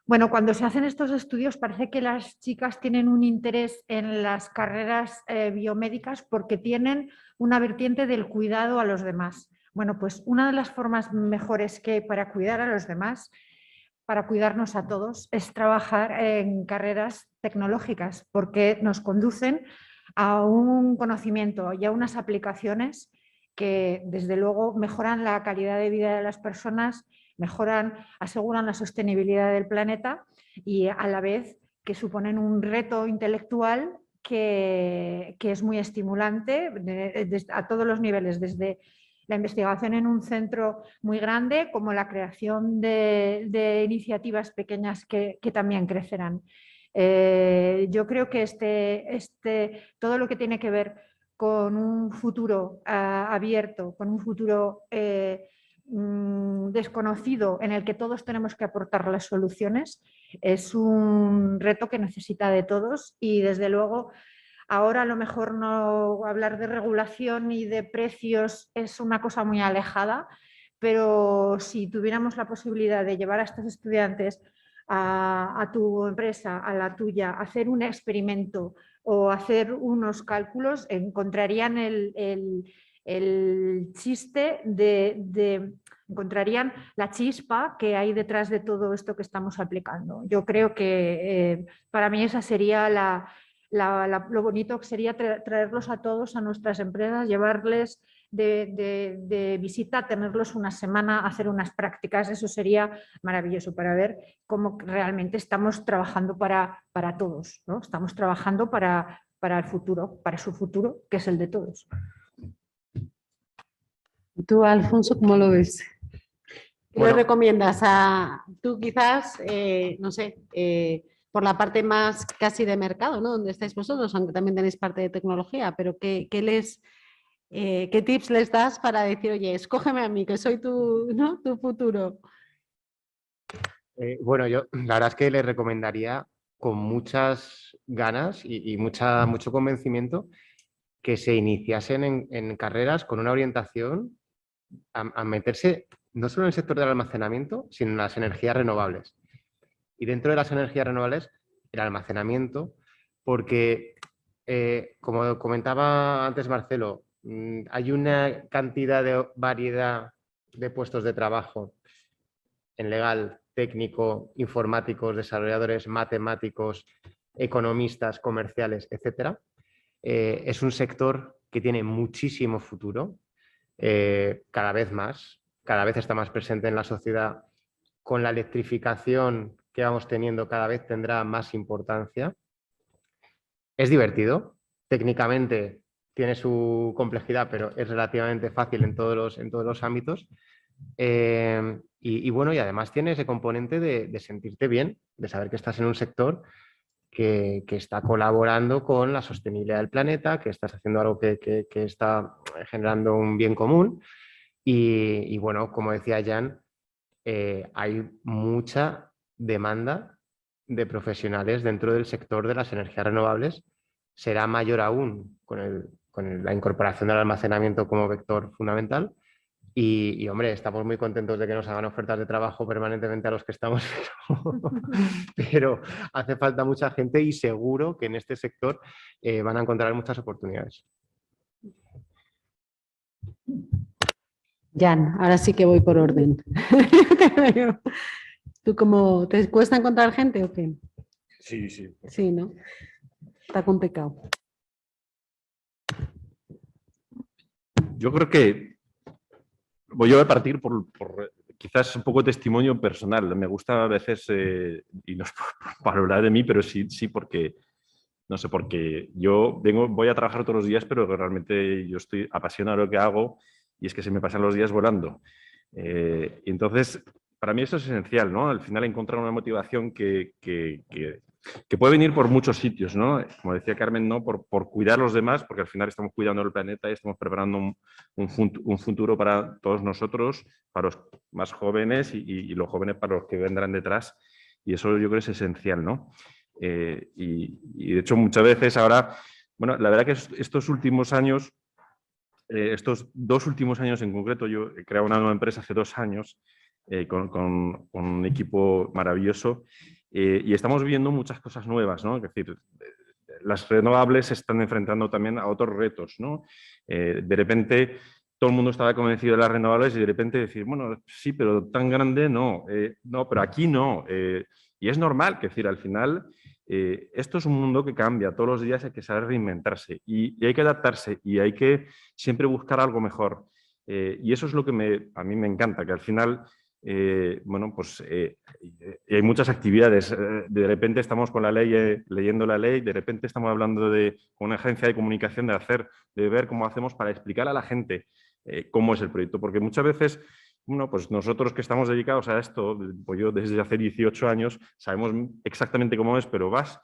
Bueno, cuando se hacen estos estudios parece que las chicas tienen un interés en las carreras biomédicas porque tienen una vertiente del cuidado a los demás. Bueno, pues una de las formas mejores que hay para cuidar a los demás, para cuidarnos a todos, es trabajar en carreras tecnológicas, porque nos conducen a un conocimiento y a unas aplicaciones que desde luego mejoran la calidad de vida de las personas, aseguran la sostenibilidad del planeta y a la vez que suponen un reto intelectual que es muy estimulante a todos los niveles, desde la investigación en un centro muy grande como la creación de iniciativas pequeñas que también crecerán. Yo creo que todo lo que tiene que ver con un futuro abierto, con un futuro desconocido en el que todos tenemos que aportar las soluciones, es un reto que necesita de todos y desde luego ahora a lo mejor no hablar de regulación y de precios es una cosa muy alejada, pero si tuviéramos la posibilidad de llevar a estos estudiantes a tu empresa, a la tuya, a hacer un experimento o hacer unos cálculos, encontrarían el chiste encontrarían la chispa que hay detrás de todo esto que estamos aplicando. Yo creo que para mí esa sería lo bonito que sería traerlos a todos a nuestras empresas, llevarles de visita, tenerlos una semana, hacer unas prácticas, eso sería maravilloso para ver cómo realmente estamos trabajando para todos, ¿no? Estamos trabajando para el futuro, para su futuro, que es el de todos. ¿Tú, Alfonso, cómo lo ves? ¿Qué Bueno. le recomiendas tú quizás, no sé, por la parte más casi de mercado, ¿no? Donde estáis vosotros, aunque también tenéis parte de tecnología, pero ¿qué tips les das para decir, oye, escógeme a mí, que soy ¿no? tu futuro? Bueno, yo la verdad es que les recomendaría con muchas ganas y mucho convencimiento que se iniciasen en carreras con una orientación a meterse no solo en el sector del almacenamiento, sino en las energías renovables. Y dentro de las energías renovables, el almacenamiento, porque, como comentaba antes Marcelo, hay una cantidad de variedad de puestos de trabajo en legal, técnico, informáticos, desarrolladores, matemáticos, economistas, comerciales, etcétera. Es un sector que tiene muchísimo futuro, cada vez está más presente en la sociedad. Con la electrificación que vamos teniendo, cada vez tendrá más importancia. Es divertido, técnicamente tiene su complejidad, pero es relativamente fácil en todos los ámbitos. Y bueno, y además tiene ese componente de sentirte bien, de saber que estás en un sector que está colaborando con la sostenibilidad del planeta, que estás haciendo algo que está generando un bien común. Y bueno, como decía Jan, hay mucha demanda de profesionales dentro del sector de las energías renovables. Será mayor aún con la incorporación del almacenamiento como vector fundamental. Y hombre, estamos muy contentos de que nos hagan ofertas de trabajo permanentemente a los que estamos, pero hace falta mucha gente y seguro que en este sector van a encontrar muchas oportunidades. Jan, ahora sí que voy por orden. ¿Tú cómo te cuesta encontrar gente o qué? Sí, sí. Sí, ¿no? Está complicado. Yo creo que voy a partir por quizás un poco testimonio personal. Me gusta a veces, y no es para hablar de mí, pero sí porque, no sé, porque yo voy a trabajar todos los días, pero realmente yo estoy apasionado de lo que hago y es que se me pasan los días volando. Y entonces, para mí eso es esencial, ¿no? Al final encontrar una motivación que puede venir por muchos sitios, ¿no? Como decía Carmen, ¿no? Por cuidar a los demás, porque al final estamos cuidando el planeta y estamos preparando un futuro para todos nosotros, para los más jóvenes y los jóvenes para los que vendrán detrás. Y eso yo creo que es esencial, ¿no? Y de hecho muchas veces ahora, bueno, la verdad que estos últimos años, estos 2 últimos años en concreto, yo he creado una nueva empresa hace 2 años con un equipo maravilloso y estamos viendo muchas cosas nuevas, ¿no? Es decir, las renovables se están enfrentando también a otros retos, ¿no? De repente todo el mundo estaba convencido de las renovables y de repente decir, bueno, sí, pero tan grande no, no, pero aquí no. Y es normal, que decir, al final esto es un mundo que cambia, todos los días hay que saber reinventarse y hay que adaptarse y hay que siempre buscar algo mejor. Y eso es lo que a mí me encanta, que al final, bueno, pues hay muchas actividades. De repente estamos con la ley, leyendo la ley, de repente estamos hablando con una agencia de comunicación de ver cómo hacemos para explicar a la gente cómo es el proyecto, porque muchas veces, bueno, pues nosotros que estamos dedicados a esto, pues yo desde hace 18 años sabemos exactamente cómo es, pero vas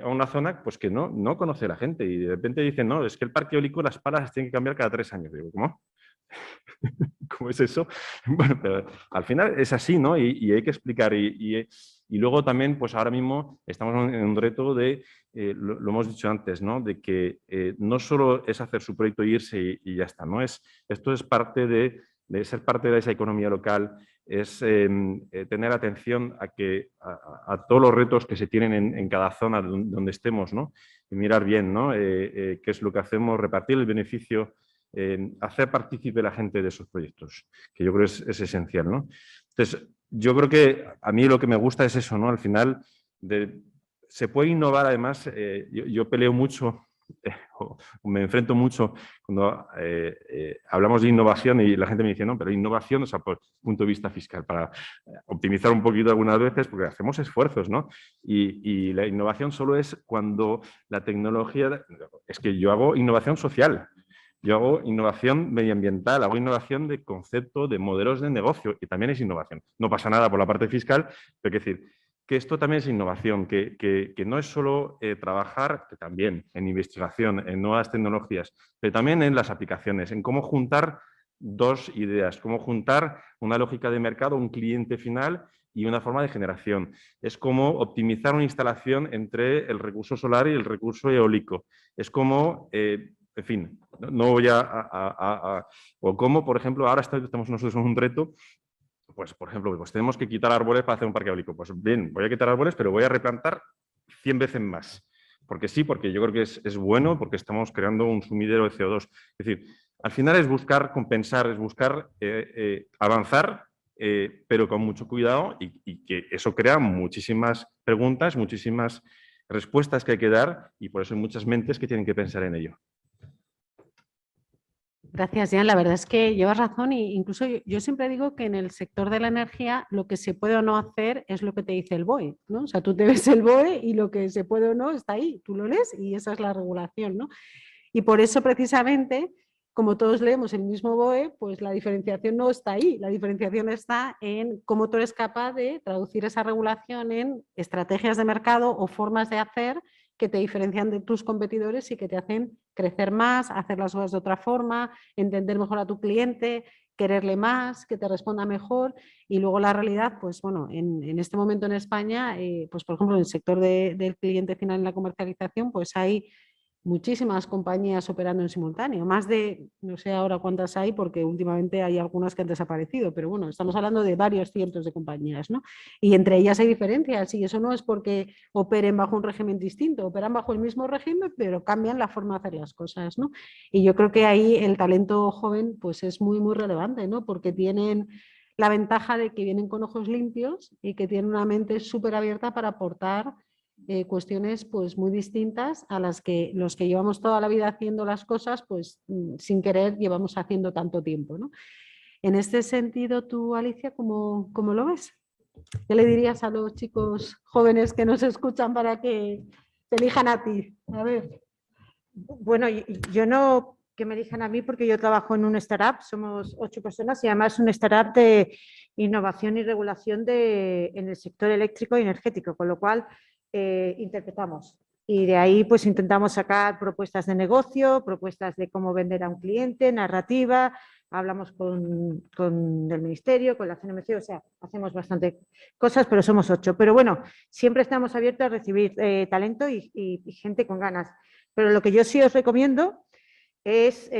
a una zona pues que no conoce la gente y de repente dicen, no, es que el parque eólico, las palas las tienen que cambiar cada 3 años. Digo, ¿cómo? ¿Cómo es eso? Bueno, pero al final es así, ¿no? Y hay que explicar. Y luego también, pues ahora mismo estamos en un reto de, lo hemos dicho antes, ¿no? De que no solo es hacer su proyecto e irse y ya está, ¿no? Esto es parte de ser parte de esa economía local, es tener atención a todos los retos que se tienen en cada zona donde estemos, ¿no? Y mirar bien, ¿no? Qué es lo que hacemos, repartir el beneficio, hacer partícipe a la gente de esos proyectos, que yo creo es esencial, ¿no? Entonces, yo creo que a mí lo que me gusta es eso, ¿no? Al final, se puede innovar, además, yo peleo mucho, o me enfrento mucho cuando hablamos de innovación y la gente me dice, no, pero innovación, o sea, por punto de vista fiscal, para optimizar un poquito algunas veces, porque hacemos esfuerzos, ¿no? Y la innovación solo es cuando la tecnología, es que yo hago innovación social. Yo hago innovación medioambiental, hago innovación de concepto, de modelos de negocio, y también es innovación. No pasa nada por la parte fiscal, pero hay que decir que esto también es innovación, que no es solo trabajar, que también en investigación, en nuevas tecnologías, pero también en las aplicaciones, en cómo juntar dos ideas, cómo juntar una lógica de mercado, un cliente final y una forma de generación. Es como optimizar una instalación entre el recurso solar y el recurso eólico. Es como... en fin, no voy o como, por ejemplo, ahora estamos nosotros en un reto, pues, por ejemplo, pues tenemos que quitar árboles para hacer un parque eólico. Pues bien, voy a quitar árboles, pero voy a replantar 100 veces más. Porque sí, porque yo creo que es bueno, porque estamos creando un sumidero de CO2. Es decir, al final es buscar compensar, es buscar avanzar, pero con mucho cuidado y que eso crea muchísimas preguntas, muchísimas respuestas que hay que dar y por eso hay muchas mentes que tienen que pensar en ello. Gracias, Jan. La verdad es que llevas razón e incluso yo siempre digo que en el sector de la energía lo que se puede o no hacer es lo que te dice el BOE, ¿no? O sea, tú te ves el BOE y lo que se puede o no está ahí, tú lo lees y esa es la regulación, ¿no? Y por eso precisamente, como todos leemos el mismo BOE, pues la diferenciación no está ahí, la diferenciación está en cómo tú eres capaz de traducir esa regulación en estrategias de mercado o formas de hacer que te diferencian de tus competidores y que te hacen crecer más, hacer las cosas de otra forma, entender mejor a tu cliente, quererle más, que te responda mejor. Y luego la realidad, pues bueno, en este momento en España, pues por ejemplo en el sector del cliente final en la comercialización, pues hay muchísimas compañías operando en simultáneo, más de, no sé ahora cuántas hay porque últimamente hay algunas que han desaparecido, pero bueno, estamos hablando de varios cientos de compañías, ¿no? Y entre ellas hay diferencias y eso no es porque operen bajo un régimen distinto, operan bajo el mismo régimen, pero cambian la forma de hacer las cosas, ¿no? Y yo creo que ahí el talento joven pues es muy, muy relevante, ¿no? Porque tienen la ventaja de que vienen con ojos limpios y que tienen una mente súper abierta para aportar cuestiones pues muy distintas a las que los que llevamos toda la vida haciendo las cosas pues sin querer llevamos haciendo tanto tiempo, ¿no? En este sentido, tú, Alicia, ¿cómo lo ves? ¿Qué le dirías a los chicos jóvenes que nos escuchan para que te elijan a ti? A ver. Bueno, yo no que me elijan a mí porque yo trabajo en un startup, somos 8 personas y además un startup de innovación y regulación en el sector eléctrico y energético, con lo cual interpretamos. Y de ahí pues intentamos sacar propuestas de negocio, propuestas de cómo vender a un cliente, narrativa, hablamos con el ministerio, con la CNMC, o sea, hacemos bastante cosas, pero somos 8. Pero bueno, siempre estamos abiertos a recibir talento y gente con ganas. Pero lo que yo sí os recomiendo es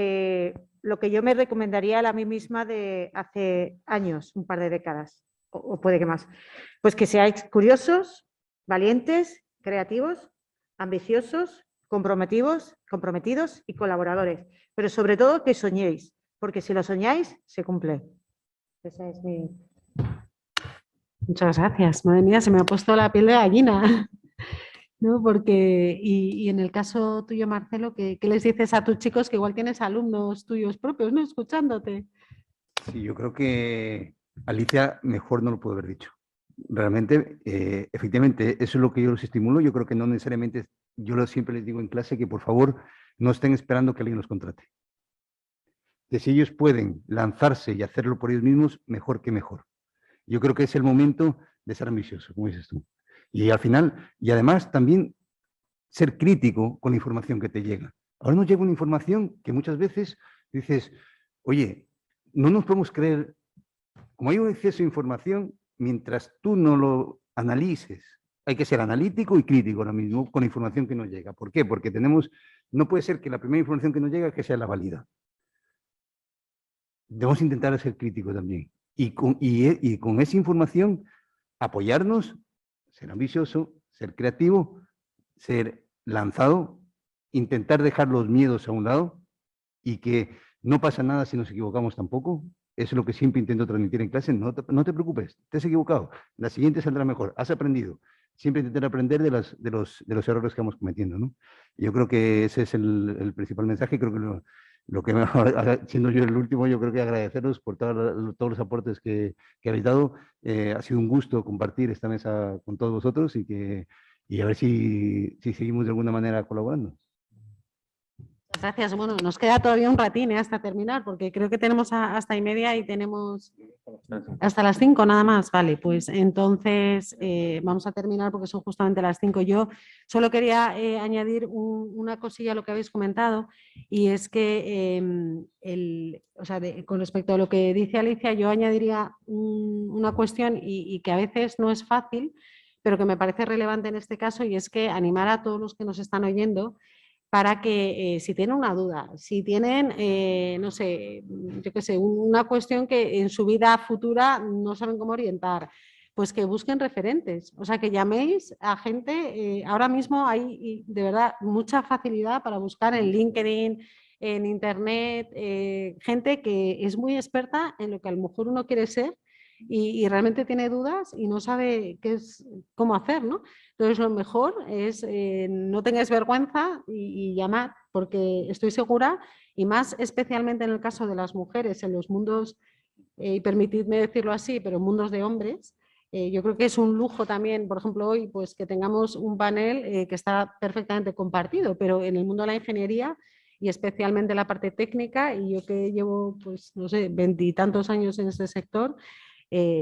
lo que yo me recomendaría a mí misma de hace años, un par de décadas, o puede que más. Pues que seáis curiosos, valientes, creativos, ambiciosos, comprometidos y colaboradores. Pero sobre todo que soñéis. porque si lo soñáis, se cumple. Esa es mi... Muchas gracias. Madre mía, se me ha puesto la piel de gallina. ¿No? Porque, y en el caso tuyo, Marcelo, ¿qué les dices a tus chicos que igual tienes alumnos tuyos propios, ¿no? Escuchándote? Sí, yo creo que Alicia mejor no lo puede haber dicho. Realmente, efectivamente, eso es lo que yo los estimulo. Yo creo que no necesariamente, siempre les digo en clase que por favor no estén esperando que alguien los contrate. Que si ellos pueden lanzarse y hacerlo por ellos mismos, mejor que mejor. Yo creo que es el momento de ser ambicioso, como dices tú. Y al final, y además también ser crítico con la información que te llega. Ahora nos llega una información que muchas veces dices, oye, no nos podemos creer, como hay un exceso de información, mientras tú no lo analices, hay que ser analítico y crítico ahora mismo con la información que nos llega. ¿Por qué? Porque no puede ser que la primera información que nos llega que sea la válida. Debemos intentar ser críticos también. Y con esa información apoyarnos, ser ambicioso, ser creativo, ser lanzado, intentar dejar los miedos a un lado y que no pasa nada si nos equivocamos tampoco. Eso es lo que siempre intento transmitir en clase. No te preocupes, te has equivocado. La siguiente saldrá mejor. Has aprendido. Siempre intentar aprender de los errores que vamos cometiendo, ¿no? Yo creo que ese es el principal mensaje. Creo que lo que, siendo yo el último, yo creo que agradeceros por todos los aportes que habéis dado. Ha sido un gusto compartir esta mesa con todos vosotros y a ver si seguimos de alguna manera colaborando. Gracias. Bueno, nos queda todavía un ratín hasta terminar, porque creo que tenemos hasta y media y tenemos hasta las 5 nada más. Vale, pues entonces vamos a terminar porque son justamente las 5. Yo solo quería añadir una cosilla a lo que habéis comentado, y es que con respecto a lo que dice Alicia, yo añadiría una cuestión y que a veces no es fácil, pero que me parece relevante en este caso, y es que animar a todos los que nos están oyendo para que si tienen una duda, si tienen, no sé, yo qué sé, una cuestión que en su vida futura no saben cómo orientar, pues que busquen referentes, o sea, que llaméis a gente, ahora mismo hay de verdad mucha facilidad para buscar en LinkedIn, en Internet, gente que es muy experta en lo que a lo mejor uno quiere ser y realmente tiene dudas y no sabe cómo hacer, ¿no? Entonces, lo mejor es no tengáis vergüenza y llamad, porque estoy segura, y más especialmente en el caso de las mujeres, en los mundos, y permitidme decirlo así, pero mundos de hombres, yo creo que es un lujo también, por ejemplo, hoy, pues que tengamos un panel que está perfectamente compartido, pero en el mundo de la ingeniería y especialmente la parte técnica, y yo que llevo, pues, no sé, 20 y tantos años en este sector,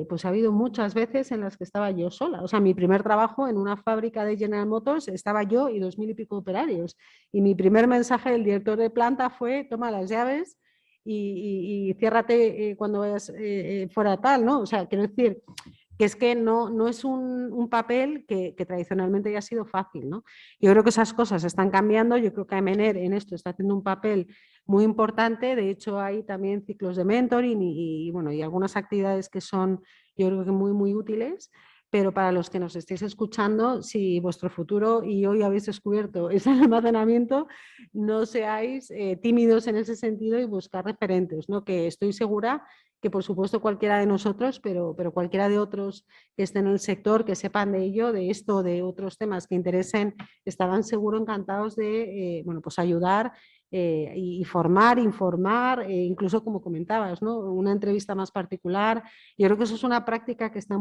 pues ha habido muchas veces en las que estaba yo sola. O sea, mi primer trabajo en una fábrica de General Motors estaba yo y 2000 y pico operarios. Y mi primer mensaje del director de planta fue: toma las llaves y ciérrate cuando vayas fuera tal, ¿no? O sea, quiero decir que es que no es un papel que tradicionalmente haya sido fácil, ¿no? Yo creo que esas cosas están cambiando. Yo creo que Emener en esto está haciendo un papel muy importante. De hecho, hay también ciclos de mentoring bueno, y algunas actividades que son, yo creo que muy útiles. Pero para los que nos estéis escuchando, si vuestro futuro y hoy habéis descubierto ese almacenamiento, no seáis tímidos en ese sentido y buscar referentes, ¿no? Que estoy segura que, por supuesto, cualquiera de nosotros, pero cualquiera de otros que estén en el sector, que sepan de ello, de esto, de otros temas que interesen, estarán seguro encantados de bueno, pues ayudar y formar, informar, incluso como comentabas, ¿no? Una entrevista más particular. Yo creo que eso es una práctica que está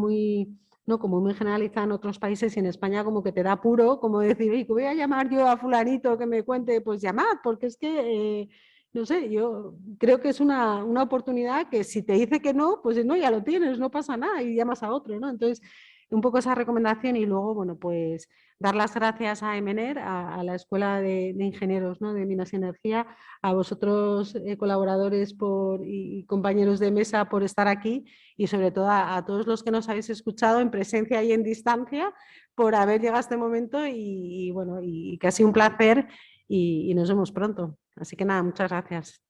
¿no? Como muy generalizada en otros países, y en España como que te da apuro, como decir, voy a llamar yo a fulanito que me cuente, pues llamad, porque es que, no sé, yo creo que es una oportunidad que si te dice que no, pues no, ya lo tienes, no pasa nada y llamas a otro, ¿no? Entonces, un poco esa recomendación, y luego, bueno, pues dar las gracias a Emener, a la Escuela de Ingenieros, ¿no? de Minas y Energía, a vosotros colaboradores y compañeros de mesa por estar aquí, y sobre todo a todos los que nos habéis escuchado en presencia y en distancia por haber llegado a este momento y bueno, y que ha sido un placer y nos vemos pronto. Así que nada, muchas gracias.